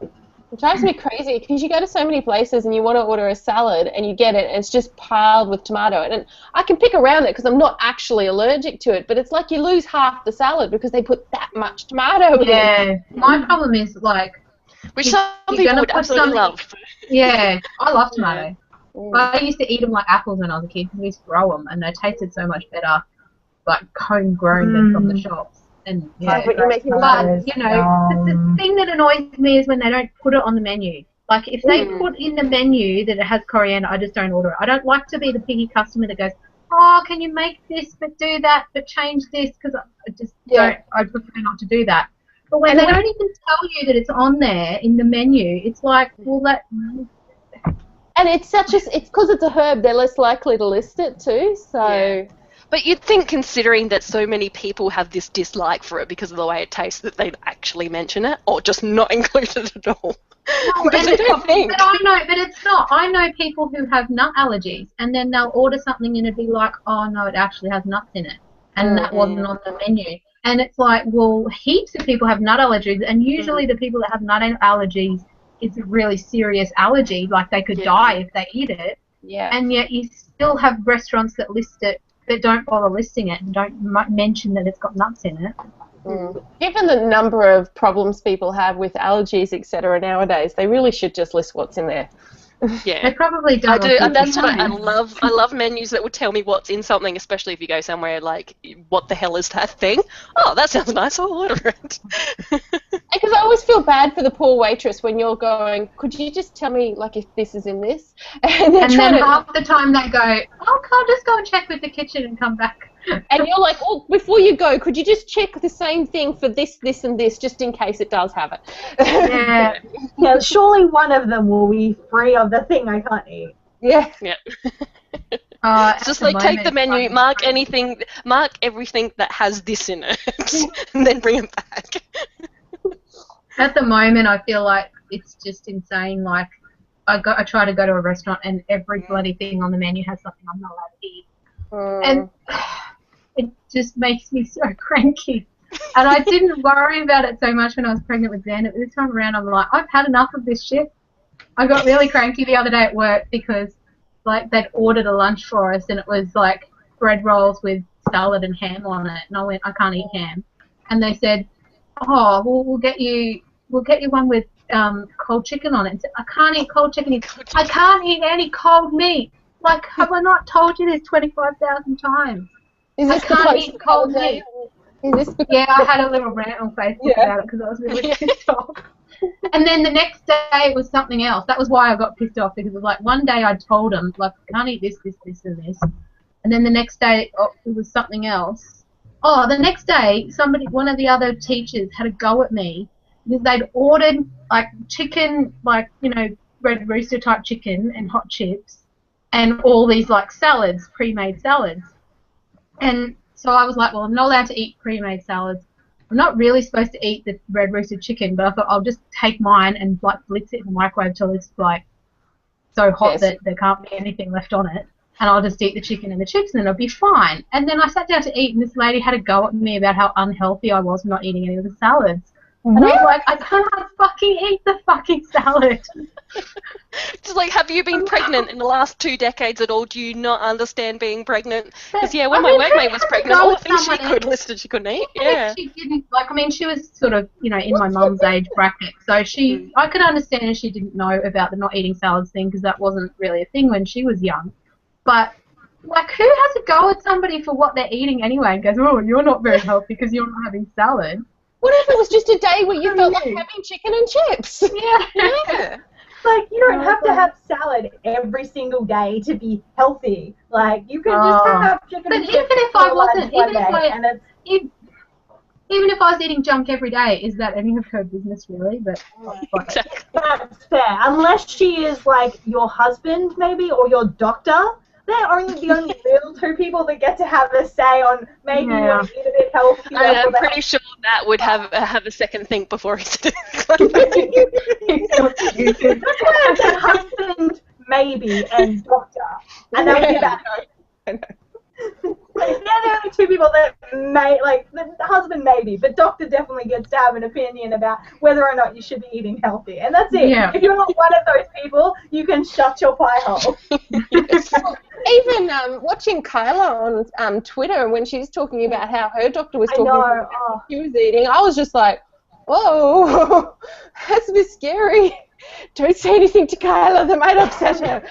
It drives me crazy because you go to so many places and you want to order a salad and you get it and it's just piled with tomato. And I can pick around it because I'm not actually allergic to it, but it's like you lose half the salad because they put that much tomato in it. Yeah, my problem is like... Which some people would absolutely love. Yeah, I love tomato. I used to eat them like apples when I was a kid because we used to grow them and they tasted so much better, like home-grown than from the shops. And yeah, but you know, the thing that annoys me is when they don't put it on the menu. Like if they put in the menu that it has coriander, I just don't order it. I don't like to be the picky customer that goes, oh, can you make this but do that but change this, because I just don't. I prefer not to do that. But when they don't even tell you that it's on there in the menu, it's like, well, that. And it's because it's a herb, they're less likely to list it too. So. Yeah. But you'd think, considering that so many people have this dislike for it because of the way it tastes, that they'd actually mention it or just not include it at all. No, but it's not. I know people who have nut allergies, and then they'll order something and it'd be like, oh no, it actually has nuts in it, and that wasn't on the menu. And it's like, well, heaps of people have nut allergies, and usually the people that have nut allergies, it's a really serious allergy, like they could die if they eat it. Yeah. And yet you still have restaurants that list it, but don't bother listing it and don't mention that it's got nuts in it. Given the number of problems people have with allergies, etc., nowadays, they really should just list what's in there. Yeah, they probably don't. I do, and that's what I love. I love menus that would tell me what's in something, especially if you go somewhere like, what the hell is that thing? Oh, that sounds nice. I'll order it. Because I always feel bad for the poor waitress when you're going, could you just tell me like if this is in this? And then half the time they go, oh, I'll just go and check with the kitchen and come back. And you're like, oh, before you go, could you just check the same thing for this, this, and this, just in case it does have it? Yeah, surely one of them will be free of the thing I can't eat. Yeah. It's just like take the menu, mark everything that has this in it, and then bring it back. At the moment, I feel like it's just insane. Like, I try to go to a restaurant and every bloody thing on the menu has something I'm not allowed to eat. And it just makes me so cranky. And I didn't worry about it so much when I was pregnant with Xander. This time around, I'm like, I've had enough of this shit. I got really cranky the other day at work because, like, they'd ordered a lunch for us and it was, like, bread rolls with salad and ham on it. And I went, I can't eat ham. And they said, oh, well, we'll get you one with cold chicken on it. And I said, I can't eat cold chicken. I can't eat any cold meat. Like, have I not told you this 25,000 times? I can't eat cold meat. Yeah, I had a little rant on Facebook about it because I was really pissed off. And then the next day it was something else. That was why I got pissed off, because it was like one day I told them, like, I can't eat this, this, this, and this. And then the next day it was something else. Oh, the next day one of the other teachers had a go at me because they'd ordered, like, chicken, like, you know, red rooster type chicken and hot chips and all these, like, salads, pre-made salads. And so I was like, well, I'm not allowed to eat pre-made salads. I'm not really supposed to eat the red roasted chicken, but I thought I'll just take mine and, like, blitz it in the microwave till it's, like, so hot that there can't be anything left on it. And I'll just eat the chicken and the chips and then it'll be fine. And then I sat down to eat and this lady had a go at me about how unhealthy I was for not eating any of the salads. And I was like, I can't fucking eat the fucking salad. It's like, have you been pregnant in the last 2 decades at all? Do you not understand being pregnant? Because, yeah, when my workmate was pregnant, all the things she could listed she couldn't eat. Yeah. She didn't, like, I mean, she was sort of, you know, in my mum's age bracket. So I could understand she didn't know about the not eating salads thing because that wasn't really a thing when she was young. But, like, who has a go at somebody for what they're eating anyway and goes, oh, you're not very healthy because you're not having salad? What if it was just a day where you felt like having chicken and chips? Yeah. Like, you don't have to have salad every single day to be healthy. Like, you can just have chicken and chips. But even if I wasn't, even if I was eating junk every day, is that any of her business really? But exactly. That's fair. Unless she is, like, your husband, maybe, or your doctor. they're only the only real two people that get to have a say on maybe you want to eat a bit healthier. I'm pretty sure Matt would have a second think before he said That's why I said husband, maybe, and doctor. And that would be about it. Like, they're the only two people that may, like, the husband maybe, but doctor definitely gets to have an opinion about whether or not you should be eating healthy. And that's it. Yeah. If you're not one of those people, you can shut your pie hole. Even watching Kyla on Twitter, and when she's talking about how her doctor was talking about how she was eating, I was just like, whoa, that's a bit scary. Don't say anything to Kyla, that might upset her.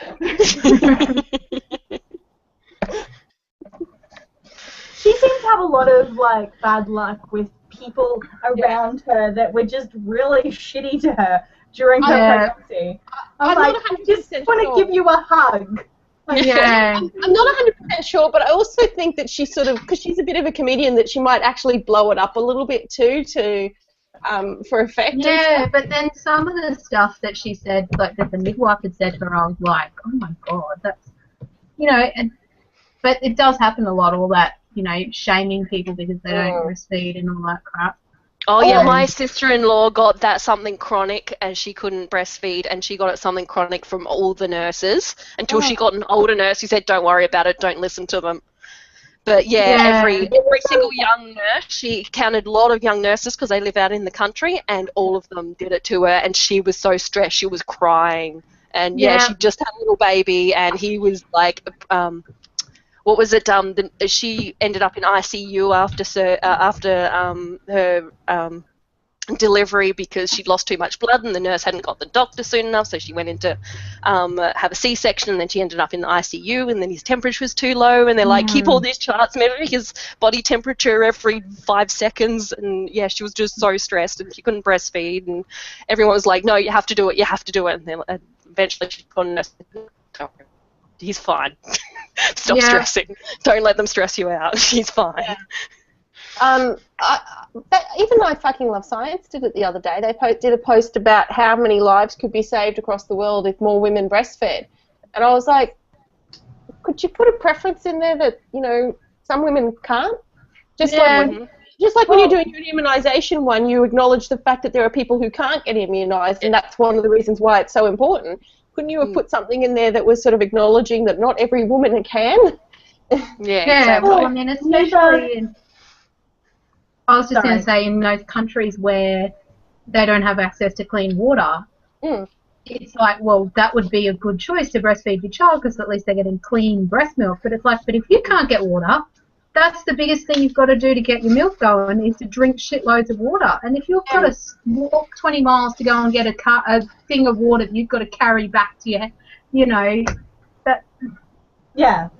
She seems to have a lot of, like, bad luck with people around her that were just really shitty to her during her pregnancy. I'm like, I just want to give you a hug. Like, I'm not 100% sure, but I also think that she sort of, because she's a bit of a comedian, that she might actually blow it up a little bit too for effect. Yeah, but then some of the stuff that she said, like that the midwife had said to her, I was like, oh my god, that's, you know, but it does happen a lot, all that, you know, shaming people because they don't breastfeed and all that crap. Oh yeah, my sister-in-law got that something chronic and she couldn't breastfeed, and she got it something chronic from all the nurses until she got an older nurse who said, don't worry about it, don't listen to them. But every single young nurse, she counted a lot of young nurses because they live out in the country, and all of them did it to her, and she was so stressed, she was crying. And she just had a little baby, and he was like, what was it? She ended up in ICU after her delivery because she'd lost too much blood, and the nurse hadn't got the doctor soon enough, so she went in to have a C-section, and then she ended up in the ICU, and then his temperature was too low, and they're like, keep all these charts, measure his body temperature every 5 seconds, and she was just so stressed, and she couldn't breastfeed, and everyone was like, no, you have to do it, and then eventually she got a nurse. He's fine. Stop stressing. Don't let them stress you out. She's fine. Even I Fucking Love Science did it the other day. They did a post about how many lives could be saved across the world if more women breastfed. And I was like, could you put a preference in there that, you know, some women can't? Just like when you're doing your immunisation one, you acknowledge the fact that there are people who can't get immunised, and that's one of the reasons why it's so important. Couldn't you have put something in there that was sort of acknowledging that not every woman can? Exactly. Well, I mean, especially I was just going to say, in those countries where they don't have access to clean water, it's like, well, that would be a good choice to breastfeed your child because at least they're getting clean breast milk. But it's like, but if you can't get water, that's the biggest thing you've got to do to get your milk going is to drink shitloads of water. And if you've got to walk 20 miles to go and get a thing of water that you've got to carry back to your, you know, that... Yeah.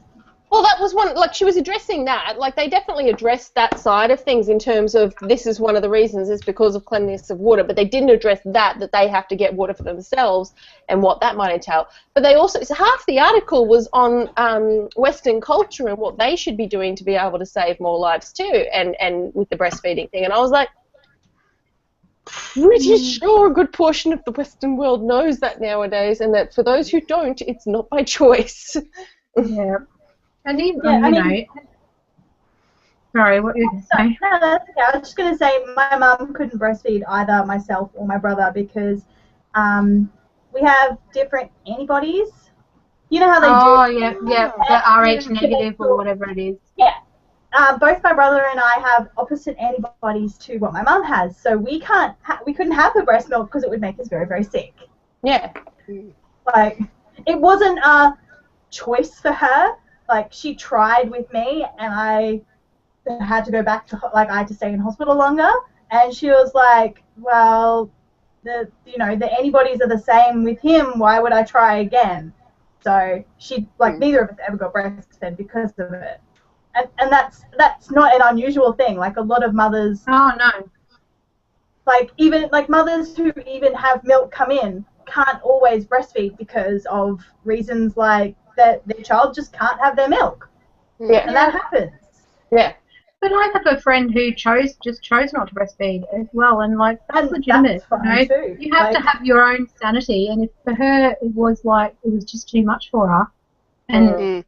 Well, that was one, like, she was addressing that. Like, they definitely addressed that side of things in terms of this is one of the reasons is because of cleanliness of water, but they didn't address that they have to get water for themselves and what that might entail. But they also, so half the article was on Western culture and what they should be doing to be able to save more lives too, and with the breastfeeding thing. And I was like, pretty sure a good portion of the Western world knows that nowadays, and that for those who don't, it's not by choice. Yeah. And even, you know, sorry, what were you going to say? No, that's okay. I was just going to say my mum couldn't breastfeed either myself or my brother because we have different antibodies. You know how they do? Oh, yeah, the Rh negative or whatever it is. Yeah. Both my brother and I have opposite antibodies to what my mum has, so we couldn't have her breast milk because it would make us very, very sick. Yeah. Like, it wasn't a choice for her. Like, she tried with me, and I had to go back to, like, I had to stay in hospital longer, and she was like, well, the antibodies are the same with him, why would I try again? So she, like, neither of us ever got breastfed because of it. And that's not an unusual thing. Like, a lot of mothers... Oh, no. Like, even, like, mothers who even have milk come in can't always breastfeed because of reasons like that their child just can't have their milk. Yeah. And that happens. Yeah. But I have a friend who chose not to breastfeed as well, and like that's legitimate. That's fine too. You have to have your own sanity, and if for her it was just too much for her, and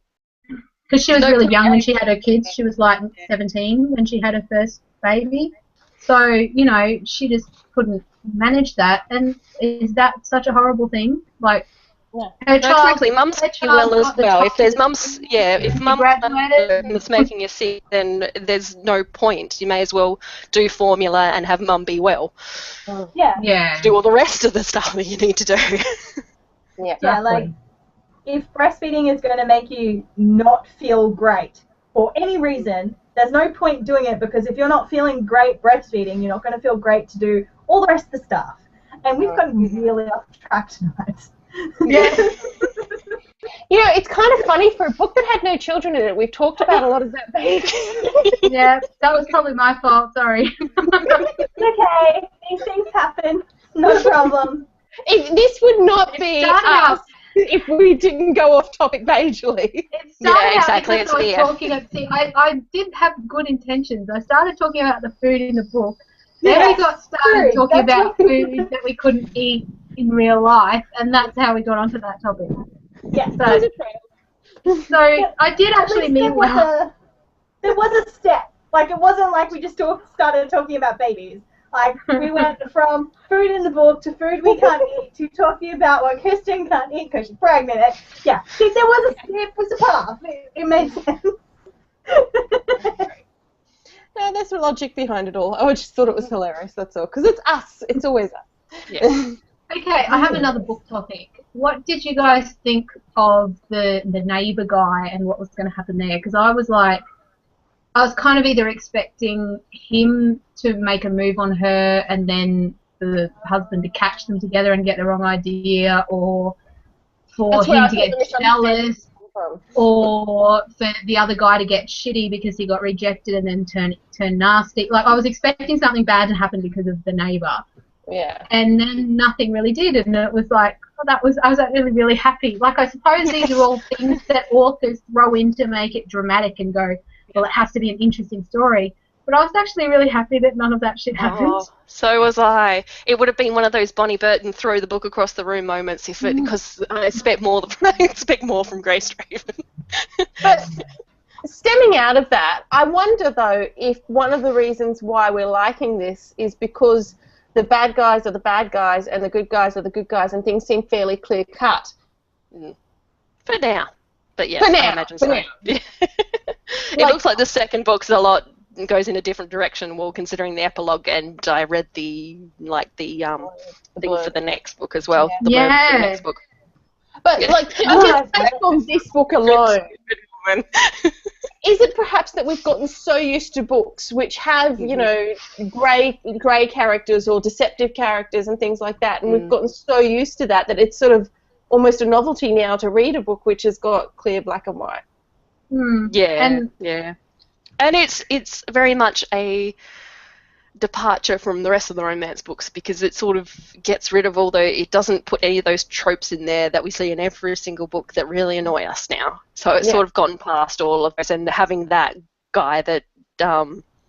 Because she was No really point young when she had her kids. She was like 17 when she had her first baby. So, you know, she just couldn't manage that. And is that such a horrible thing? Like, Yeah. her No, child, exactly. Mums her do well child as got the well. top If there's of mums, yeah, if she mum's graduated. that's making you sick, then there's no point. You may as well do formula and have mum be well. Yeah. Yeah. Do all the rest of the stuff that you need to do. Yeah. Yeah, like, if breastfeeding is going to make you not feel great for any reason, there's no point doing it, because if you're not feeling great breastfeeding, you're not going to feel great to do all the rest of the stuff. And we've gotten really off track tonight. Yeah. You know, it's kind of funny for a book that had no children in it. We've talked about a lot of that babies. Yeah, that was probably my fault. Sorry. Okay, these things happen. No problem. This would not be started us out- if we didn't go off topic majorly. It started Yeah, exactly, out because I was it's talking of, see, I did have good intentions. I started talking about the food in the book. Then we got started food, talking that's about food that we couldn't eat in real life, and that's how we got onto that topic. Yes. So I did At actually least mean well. there was a step. Like, it wasn't like we just started talking about babies. Like, we went from food in the book to food we can't eat to talking about what Kirsten can't eat because she's pregnant. And, yeah, see, it was a path. It made sense. No, there's a logic behind it all. I just thought it was hilarious, that's all. Because it's us. It's always us. Yeah. Okay, I have another book topic. What did you guys think of the neighbour guy and what was going to happen there? Because I was kind of either expecting him to make a move on her and then the husband to catch them together and get the wrong idea, or for That's where him I to thought get the misunderstanding jealous, came from. or for the other guy to get shitty because he got rejected and then turn nasty. Like, I was expecting something bad to happen because of the neighbour. Yeah. And then nothing really did, and it was like, I was actually really happy. Like, I suppose these are all things that authors throw in to make it dramatic and go, well, it has to be an interesting story. But I was actually really happy that none of that shit happened. Oh, so was I. It would have been one of those Bonnie Burton throw the book across the room moments because I expect more. I expect more from Grace Draven. But stemming out of that, I wonder, though, if one of the reasons why we're liking this is because the bad guys are the bad guys and the good guys are the good guys, and things seem fairly clear-cut. For now. But yes, For now, I imagine for so. now. It looks like the second book's goes in a different direction. Well, considering the epilogue, and I read the thing for the next book as well. The blurb for the next book. But like, just based on this book alone, Good woman. is it perhaps that we've gotten so used to books which have, you know, grey characters or deceptive characters and things like that, and we've gotten so used to that it's sort of almost a novelty now to read a book which has got clear black and white. Yeah, and it's very much a departure from the rest of the romance books because it sort of gets rid of it doesn't put any of those tropes in there that we see in every single book that really annoy us now. So it's sort of gone past all of this, and having that guy that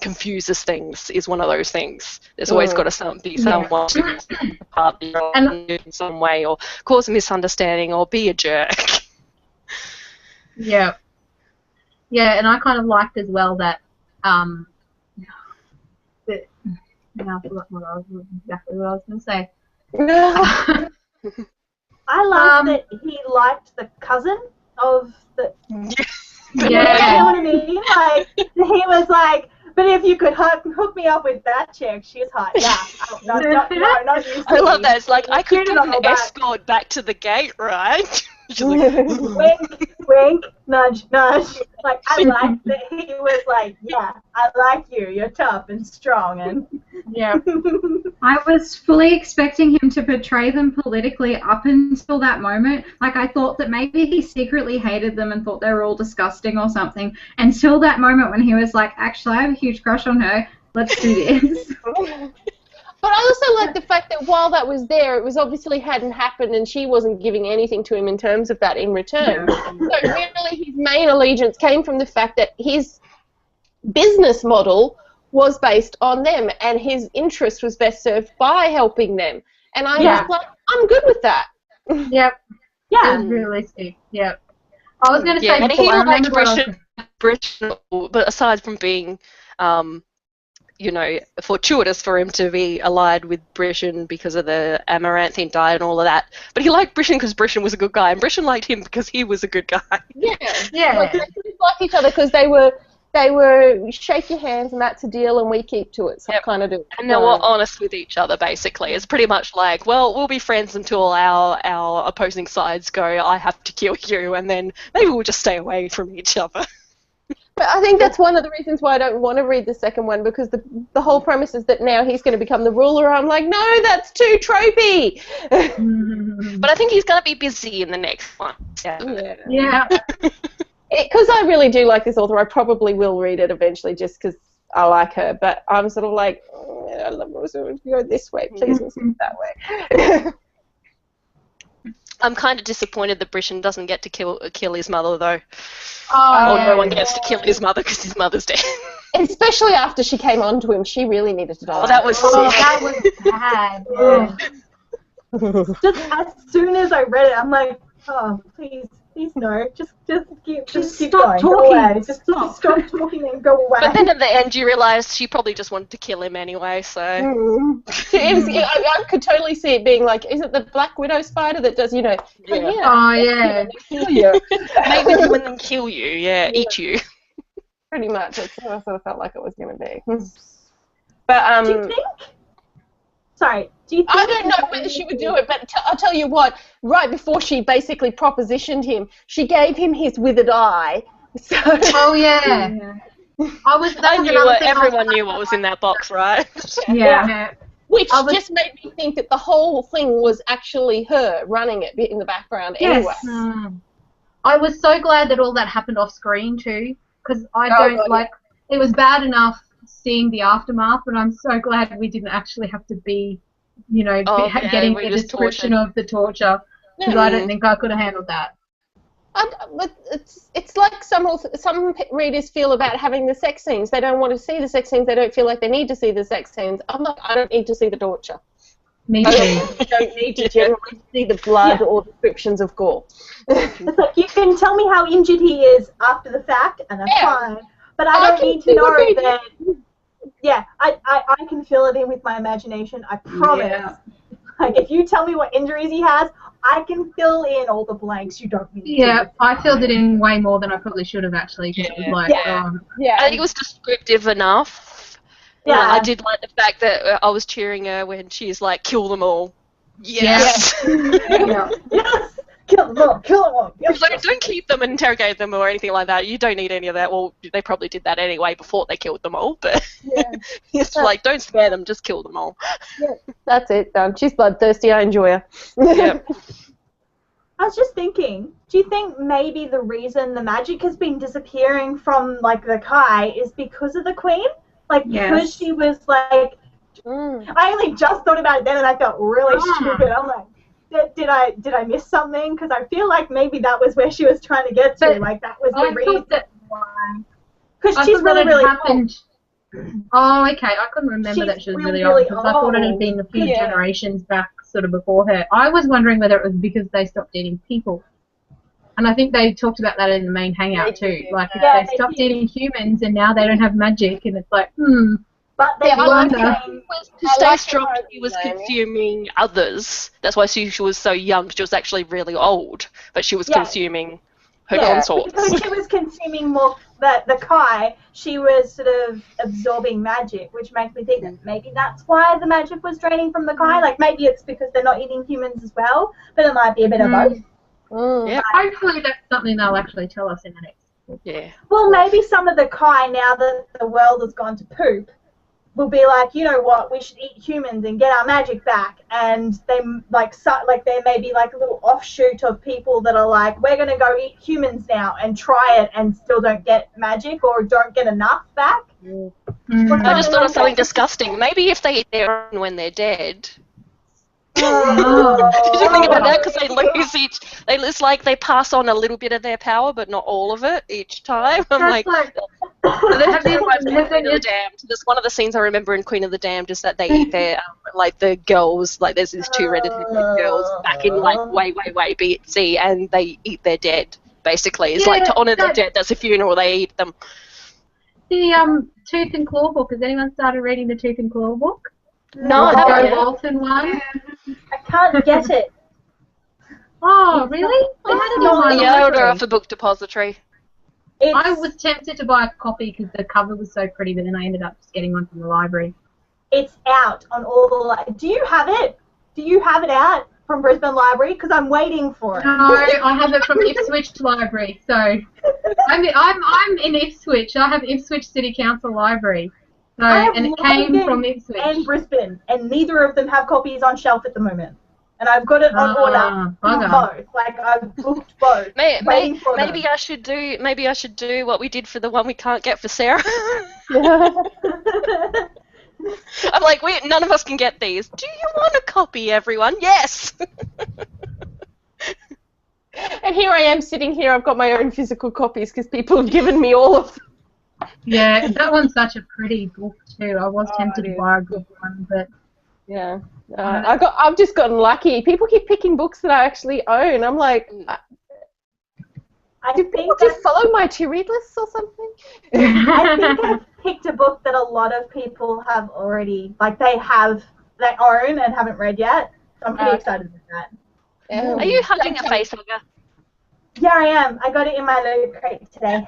confuses things is one of those things. There's always got to be someone in some way, or cause a misunderstanding, or be a jerk. Yeah. Yeah, and I kind of liked as well that now I forgot exactly what I was going to say. I liked that he liked the cousin of the... Yeah. You know what I mean? Like, he was like, but if you could hook me up with that chick, she's hot. Yeah. Not you. I love that. It's like, I could Treated get all an that. escort back to the gate, right? She's like, Wink, wink, nudge, nudge. Like, I liked that he was like, yeah, I like you. You're tough and strong. And Yeah. I was fully expecting him to portray them politically up until that moment. Like, I thought that maybe he secretly hated them and thought they were all disgusting or something. Until that moment when he was like, actually, I have a huge crush on her. Let's do this. But I also like the fact that while that was there, it was obviously hadn't happened, and she wasn't giving anything to him in terms of that in return. So really, his main allegiance came from the fact that his business model was based on them, and his interest was best served by helping them. And I was like, I'm good with that. Yep. yeah, Realistic. Yep. I was going to Yeah, say and before, he I liked remember what I was Brishan, but aside from being, you know, fortuitous for him to be allied with Brishan because of the amaranthine dye and all of that, but he liked Brishan because Brishan was a good guy, and Brishan liked him because he was a good guy. Yeah. Yeah. Like, they like each other because they were shake your hands and that's a deal and we keep to it. So Yep. kind of do. And they were honest with each other, basically. It's pretty much like, well, we'll be friends until our opposing sides go, I have to kill you, and then maybe we'll just stay away from each other. But I think that's one of the reasons why I don't want to read the second one, because the whole premise is that now he's going to become the ruler. I'm like, no, that's too tropey. But I think he's going to be busy in the next one. Yeah. Yeah. Because I really do like this author, I probably will read it eventually just because I like her. But I'm sort of like, I love to go this way. Please let's go that way. I'm kind of disappointed that Brishan doesn't get to kill his mother, though. Oh, Or yeah. no one gets to kill his mother because his mother's dead. Especially after she came on to him, she really needed to die. Oh, that was Oh, sick. that was bad. Yeah. Just as soon as I read it, I'm like, oh, please no, just keep stop going. Go talking. away. Just stop talking and go away. But then at the end, you realise she probably just wanted to kill him anyway, so... I could totally see it being like, is it the Black Widow spider that does, Yeah. Oh, yeah. kill you? Make with you and then kill you, eat you. Pretty much. That's what I sort of felt like it was going to be. But do you think? Sorry. Do you think I don't know whether she would do it, but I'll tell you what. Right before she basically propositioned him, she gave him his withered eye. So Oh, yeah. Everyone knew what was in that box, right? Yeah. which I was- just made me think that the whole thing was actually her running it in the background anyway. I was so glad that all that happened off screen too, because I Oh, don't God, like. It was bad enough seeing the aftermath, but I'm so glad we didn't actually have to be, getting we the just description of the torture, because I don't think I could have handled that. But it's like some readers feel about having the sex scenes. They don't want to see the sex scenes. They don't feel like they need to see the sex scenes. I'm like, I don't need to see the torture. Me I too. don't need to generally see the blood or descriptions of gore. It's like, you can tell me how injured he is after the fact, and that's fine. But I don't need to know that. Yeah, I can fill it in with my imagination. I promise. Yeah. Like, if you tell me what injuries he has, I can fill in all the blanks. You don't need to. Yeah, I filled it in way more than I probably should have actually, because it was like, Yeah, I think it was descriptive enough. Yeah. I did like the fact that I was cheering her when she's like, kill them all. Yes! Yes! Kill them all! Kill them all! Yes. Like, don't keep them and interrogate them or anything like that. You don't need any of that. Well, they probably did that anyway before they killed them all, but it's like, don't spare them, just kill them all. that's it. Done. She's bloodthirsty. I enjoy her. Yep. I was just thinking, do you think maybe the reason the magic has been disappearing from, like, the Kai is because of the Queen? Like, because she was, like... I only just thought about it then and I felt really stupid. I'm like, did I miss something? Because I feel like maybe that was where she was trying to get to. But like, that was the I reason thought that why. Because she's really, really old. Oh, okay. I couldn't remember She's that she was really, really old, really because I thought it had old. been a few Yeah. generations back, sort of before her. I was wondering whether it was because they stopped eating people. And I think they talked about that in the main hangout too. Like, if Yeah, they stopped eating humans and now they don't have magic, and it's like, But they I like wonder. To stay strong, she was consuming others. That's why she was so young. She was actually really old, but she was consuming her consorts. Because she was consuming more the Kai, she was sort of absorbing magic, which makes me think that maybe that's why the magic was draining from the Kai. Like, maybe it's because they're not eating humans as well, but it might be a bit of both. Yeah. hopefully that's something they'll actually tell us in the next book. Yeah. Well, maybe some of the Kai, now that the world has gone to poop, will be like, you know what, we should eat humans and get our magic back. And they there may be like a little offshoot of people that are like, we're going to go eat humans now and try it and still don't get magic or don't get enough back. I just thought of something disgusting. Maybe if they eat their own when they're dead. Did you think about that? Because they lose it's like they pass on a little bit of their power, but not all of it each time. I'm like, have you Queen of the Damned. There's one of the scenes I remember in Queen of the Damned is that they eat their like the girls, like there's these two red-headed girls back in like way BC, and they eat their dead basically. It's like to honour the dead. That's a funeral. They eat them. The Tooth and Claw book. Has anyone started reading the Tooth and Claw book? No, The I Joe haven't yet. Walton one. I can't get it. Oh, really? They had it in my Yeah, I order library. off a book depository. I was tempted to buy a copy because the cover was so pretty, but then I ended up just getting one from the library. It's out on all the. Do you have it? Do you have it out from Brisbane Library? Because I'm waiting for it. No, I have it from Ipswich Library. So I'm in Ipswich. I have Ipswich City Council Library. So and it came from Ipswich. And Brisbane, and neither of them have copies on shelf at the moment. And I've got it on order for both. Like I've booked both. Maybe I should do. Maybe I should do what we did for the one we can't get for Sarah. I'm like, none of us can get these. Do you want a copy, everyone? Yes. And here I am sitting here. I've got my own physical copies because people have given me all of them. Yeah, that one's such a pretty book too. I was tempted to buy a good one, but yeah, I've just gotten lucky. People keep picking books that I actually own. I'm like, do people just follow my to-read lists or something? I think I've picked a book that a lot of people have already, like they own and haven't read yet. So I'm pretty excited about that. Yeah. Are you hugging a face hugger? Yeah, I am. I got it in my loot crate today.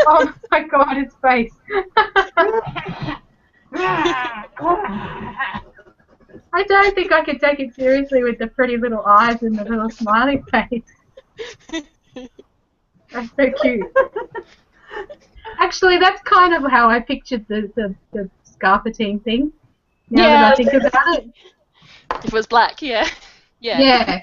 oh my god, his face. I don't think I could take it seriously with the pretty little eyes and the little smiley face. That's so cute. Actually, that's kind of how I pictured the Scarpatine thing. Now that I think about it. If it was black, yeah. Yeah.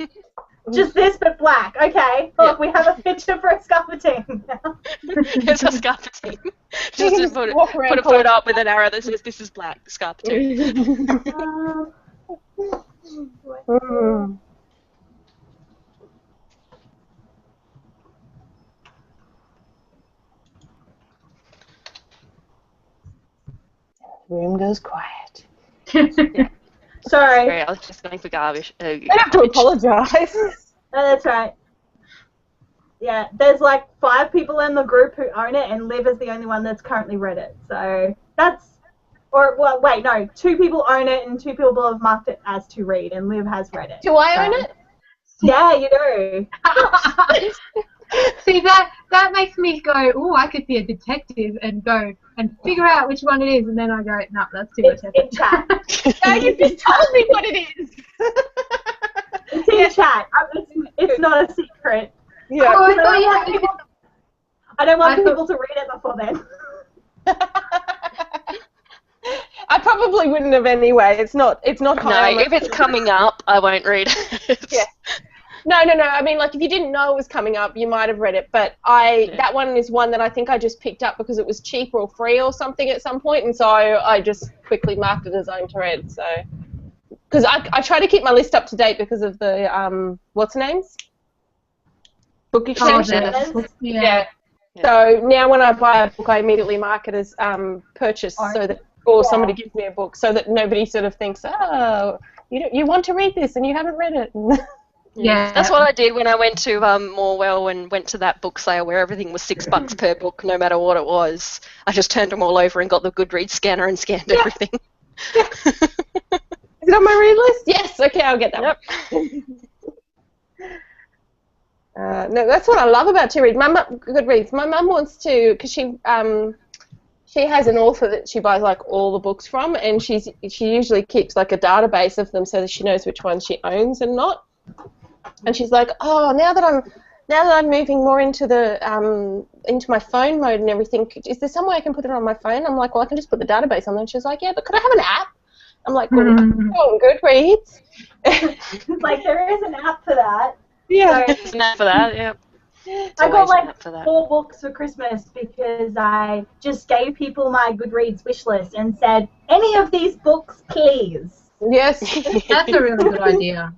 Just this, but black. Okay. Look, we have a picture for a Scarpatine now. It's a Scarpatine. Just put a photo up with an arrow that says, "This is black Scarpatine." Room goes quiet. Yeah. Sorry. I was just going for garbage. I don't have to apologise. No, that's right. Yeah, there's like 5 people in the group who own it, and Liv is the only one that's currently read it. So that's, well, wait, no, 2 people own it, and 2 people have marked it as to read, and Liv has read it. Do I own it? Yeah, you do. See, that makes me go, oh, I could be a detective and go and figure out which one it is, and then I go, no, that's too much effort. In chat. No, you just told me what it is. It's in chat. It's not a secret. Yeah. Oh, I don't want people to read it before then. I probably wouldn't have anyway. It's not high. No, if it's coming up, I won't read it. Yeah. No. I mean, like, if you didn't know it was coming up, you might have read it. But that one is one that I think I just picked up because it was cheap or free or something at some point, and so I just quickly marked it as own to read. So, because I try to keep my list up to date because of the what's names? Book exchanges. Yeah. So now when I buy a book, I immediately mark it as purchased, so that, or somebody gives me a book, so that nobody sort of thinks, oh, you want to read this and you haven't read it. Yeah, that's what I did when I went to Morwell and went to that book sale where everything was $6 per book, no matter what it was. I just turned them all over and got the Goodreads scanner and scanned everything. Is it on my read list? Yes. Okay, I'll get that one. No, that's what I love about Goodreads. My mum wants to, because she has an author that she buys like all the books from, and she usually keeps like a database of them so that she knows which ones she owns and not. And she's like, oh, now that I'm moving more into into my phone mode and everything, is there some way I can put it on my phone? I'm like, well, I can just put the database on there. And she's like, yeah, but could I have an app? I'm like, well, on Goodreads. Like, there is an app for that. Yeah. There's an app for that, yeah. I got like 4 books for Christmas because I just gave people my Goodreads wish list and said, any of these books, please. Yes. That's a really good idea.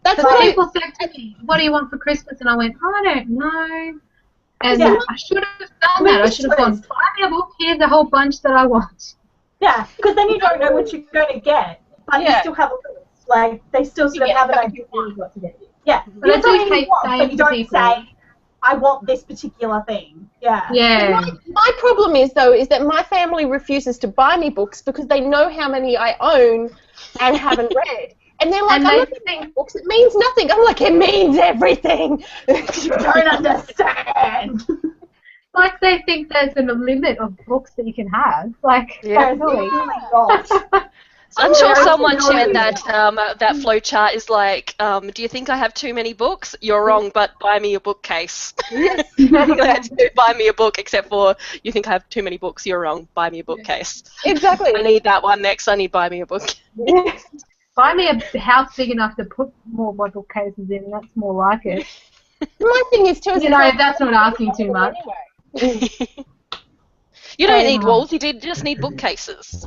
That's what what people said to me, what do you want for Christmas? And I went, I don't know. And I should have done that. I should have gone, buy me a book, here's a whole bunch that I want. Yeah, because then you don't know what you're going to get, but you still have a list. Like, they still sort of have an idea of what to get you. Yeah, But you I know do what hate you want, saying but you to don't people. say, I want this particular thing. Yeah. Yeah. My problem is, though, is that my family refuses to buy me books because they know how many I own and haven't read. And they're like, And I'm they not going to buy books. It means nothing. I'm like, it means everything. You don't understand. Like they think there's a limit of books that you can have. Like, Yeah. really. Not. I'm sure very someone familiar. shared that flow chart is like, do you think I have too many books? You're wrong, but buy me a bookcase. Yes. Let's do buy me a book, except for you think I have too many books. You're wrong. Buy me a bookcase. Exactly. I need that one next. I need buy me a book. Buy me a house big enough to put more my bookcases in. That's more like it. My thing is, too, is You know, that's not asking too much. Anyway. You don't need walls. You just need bookcases.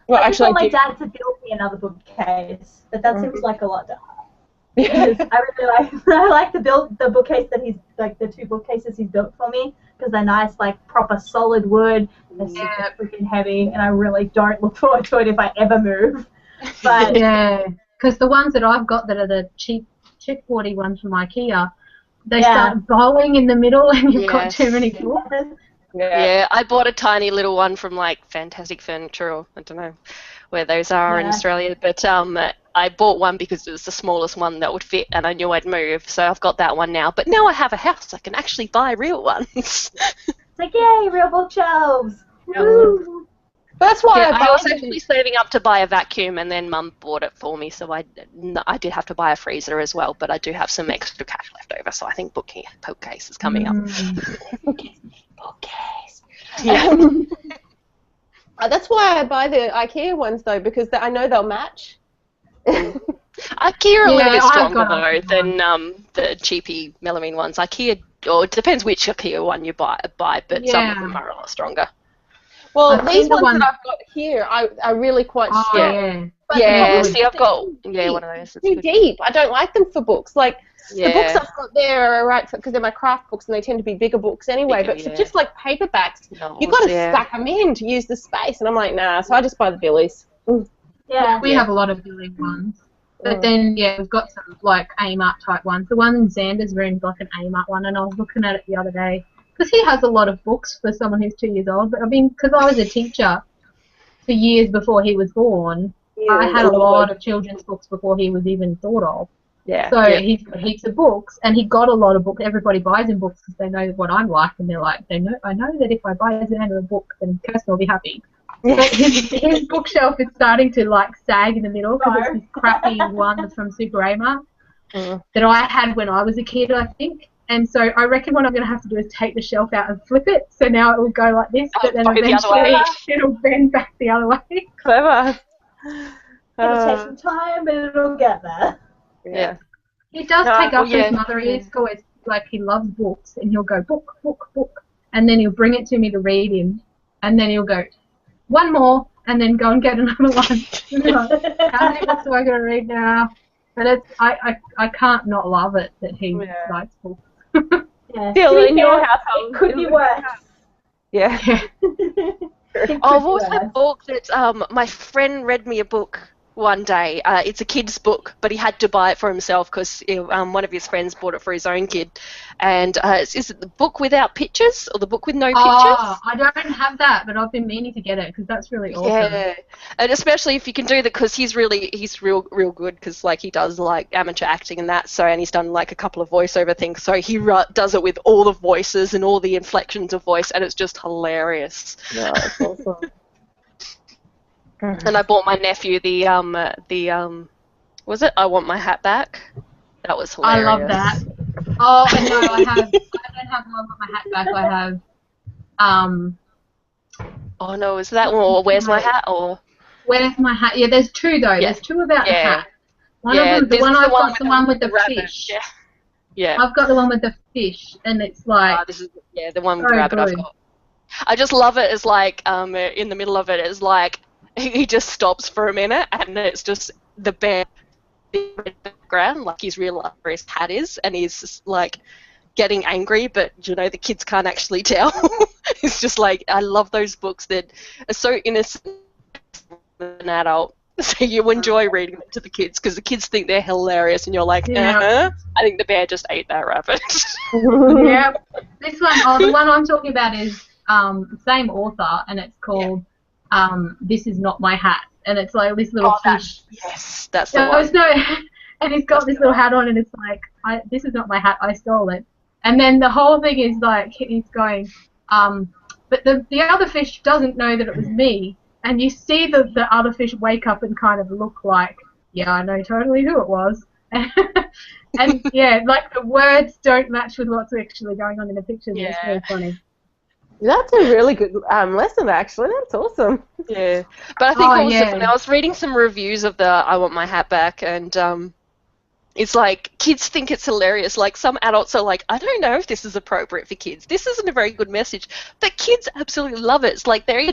Well, I just actually, want I my do. dad to build me another bookcase, but that seems like a lot to ask. Yeah. Because I really like I like the bookcase that he's like the 2 bookcases he's built for me because they're nice, like proper solid wood. They're super freaking heavy, and I really don't look forward to it if I ever move. But Yeah, because the ones that I've got that are the cheap chipboardy ones from IKEA, they start bowing in the middle, and you've got too many books. Yeah, I bought a tiny little one from like Fantastic Furniture, or I don't know where those are in Australia, but I bought one because it was the smallest one that would fit, and I knew I'd move, so I've got that one now. But now I have a house, I can actually buy real ones. It's like, yay, real bookshelves. Woo. That's why I was actually saving up to buy a vacuum, and then Mum bought it for me, so I did have to buy a freezer as well, but I do have some extra cash left over, so I think bookcase is coming up. bookcase. Yeah. That's why I buy the IKEA ones though, because I know they'll match. IKEA are a little bit I've stronger got though IKEA than the cheapy melamine ones. IKEA, or it depends which IKEA one you buy, but some of them are a lot stronger. Well, I've these seen the ones that one- I've got here are really quite Oh, strong. yeah. But Yeah, the see, I've got problem is one of those. they're too deep. I don't like them for books. Like the books I've got there are right because they're my craft books and they tend to be bigger books anyway. Bigger, but for just like paperbacks, No, you've got to stack them in to use the space. And I'm like, nah. So I just buy the Billies. Yeah. We have a lot of Billy ones. But then, we've got some, like, AIM-Art type ones. The one in Xander's room is like an AIM-Art one, and I was looking at it the other day. Because he has a lot of books for someone who's 2 years old. But, I mean, because I was a teacher for years before he was born, I had a lot of children's books before he was even thought of. Yeah. So he's got heaps of books, and he got a lot of books. Everybody buys him books because they know what I'm like, and they're like, I know that if I buy Xander a book, then Kirsten will be happy. But his bookshelf is starting to like sag in the middle because it's this crappy one that's from Super A-Mart that I had when I was a kid, I think. And so I reckon what I'm going to have to do is take the shelf out and flip it. So now it will go like this, but then eventually it'll bend back the other way. Clever. It'll take some time, but it'll get there. Yeah. He does take after his mother. He's always like he loves books, and he'll go book, book, book, and then he'll bring it to me to read him, and then he'll go one more, and then go and get another one. Like, how many books am I going to read now? But it's I can't not love it that he likes books. Yeah. Still in your household. It could be worse. Yeah. I've also had a book that my friend read me a book one day. It's a kid's book, but he had to buy it for himself because one of his friends bought it for his own kid. And is it the book without pictures or the book with no pictures? Oh, I don't have that, but I've been meaning to get it because that's really awesome. Yeah, and especially if you can do that because he's real good because like he does like amateur acting and that. So and he's done like a couple of voiceover things. So he does it with all the voices and all the inflections of voice, and it's just hilarious. Yeah, that's awesome. And I bought my nephew the was it I Want My Hat Back? That was hilarious. I love that. Oh, and no, I don't have one with my hat back. I have Oh no, is that one or Where's My Hat or Where's My Hat? Yeah, there's two though. Yeah. There's two about the Yeah. hat. One of them, the this one is I've got, with the one with the rabbit. fish. Yeah. I've got the one with the fish, and it's like This is the one with so the rabbit I've good. got. I just love it as like in the middle of it is like he just stops for a minute and it's just the bear in the background, like he's realised where his hat is and he's just like getting angry, but you know the kids can't actually tell. It's just like I love those books that are so innocent as an adult So you enjoy reading them to the kids because the kids think they're hilarious, and you're like, Yeah. I think the bear just ate that rabbit. Yeah. This one, the one I'm talking about is the same author, and it's called This Is Not My Hat, and it's like this little fish. Yes, that's the No, one. it's no, and he's got this little hat on, and it's like, this is not my hat, I stole it. And then the whole thing is like, he's going, but the other fish doesn't know that it was me. And you see the other fish wake up and kind of look like, yeah, I know totally who it was. And yeah, like the words don't match with what's actually going on in the picture. Yeah. It's really funny. That's a really good lesson, actually. That's awesome. Yeah, but I think also when I was reading some reviews of the I Want My Hat Back, and it's like kids think it's hilarious. Like some adults are like, I don't know if this is appropriate for kids. This isn't a very good message, but kids absolutely love it. It's like they're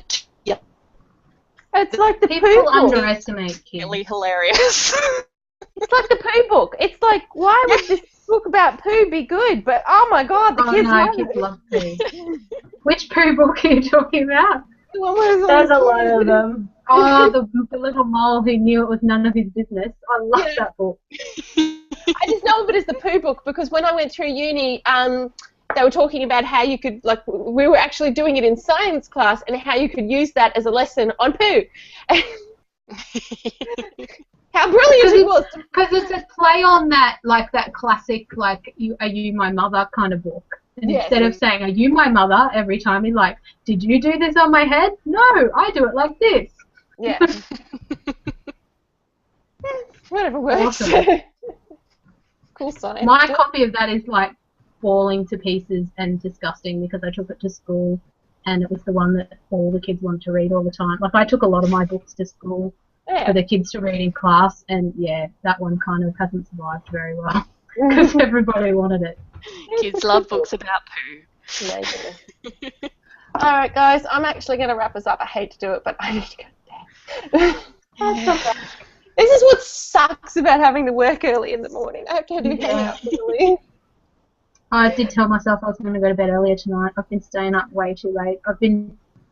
It's like the people poo book. underestimate kids. Really hilarious. It's like the poo book. It's like, why would this book about poo be good? But oh my god, the kids love kids it. love poo. Which poo book are you talking about? The one where it's There's a all- lot of them. Oh, the little mole who knew it was none of his business. I love that book. I just know of it as the poo book because when I went through uni, they were talking about how you could, like, we were actually doing it in science class and how you could use that as a lesson on poo. How brilliant it was. Because it's a play on that, like that classic, like, Are You My Mother kind of book. And instead of saying, are you my mother, every time he's like, did you do this on my head? No, I do it like this. Yeah. Whatever works. Awesome. Cool science. My copy of that is like falling to pieces and disgusting because I took it to school and it was the one that all the kids wanted to read all the time. Like I took a lot of my books to school for the kids to read in class, and yeah, that one kind of hasn't survived very well because everybody wanted it. Kids love books about poo. Amazing. All right, guys, I'm actually going to wrap us up. I hate to do it, but I need to go to bed. This is what sucks about having to work early in the morning. I have to do hang up early. I did tell myself I was going to go to bed earlier tonight. I've been staying up way too late.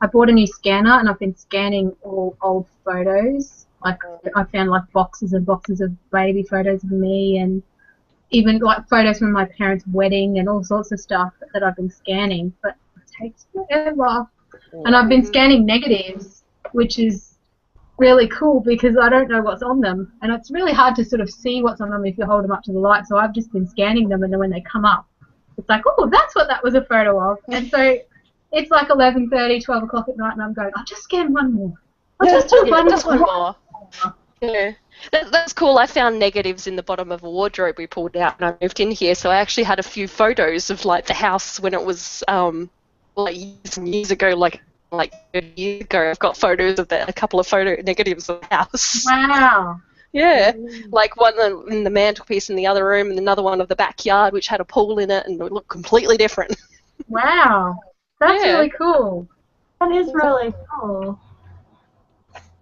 I bought a new scanner and I've been scanning all old photos. Like I found like boxes and boxes of baby photos of me and even like photos from my parents' wedding and all sorts of stuff that I've been scanning. But it takes forever. And I've been scanning negatives, which is really cool because I don't know what's on them. And it's really hard to sort of see what's on them if you hold them up to the light. So I've just been scanning them, and then when they come up, it's like, oh, that's what that was a photo of. And so it's like 11:30, 12 o'clock at night, and I'm going, I'll just scan one more. I'll just do one more. Yeah, that's cool. I found negatives in the bottom of a wardrobe we pulled out when I moved in here, so I actually had a few photos of like the house when it was like years and years ago, like 30 years ago. I've got photos of a couple of photo negatives of the house. Wow. Yeah, like one in the mantelpiece in the other room, and another one of the backyard, which had a pool in it, and it looked completely different. Wow, that's really cool. That is really cool.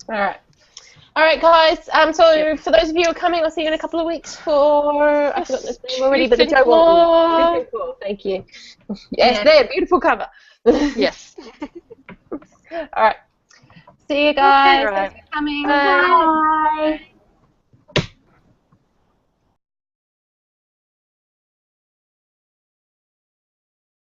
All right, guys. So for those of you who are coming, I'll see you in a couple of weeks for I've forgotten this name already, but the Joe Walton. Thank you. Yes, there, beautiful cover. Yes. All right. See you guys. Okay, right. Thanks for coming. Bye. Bye.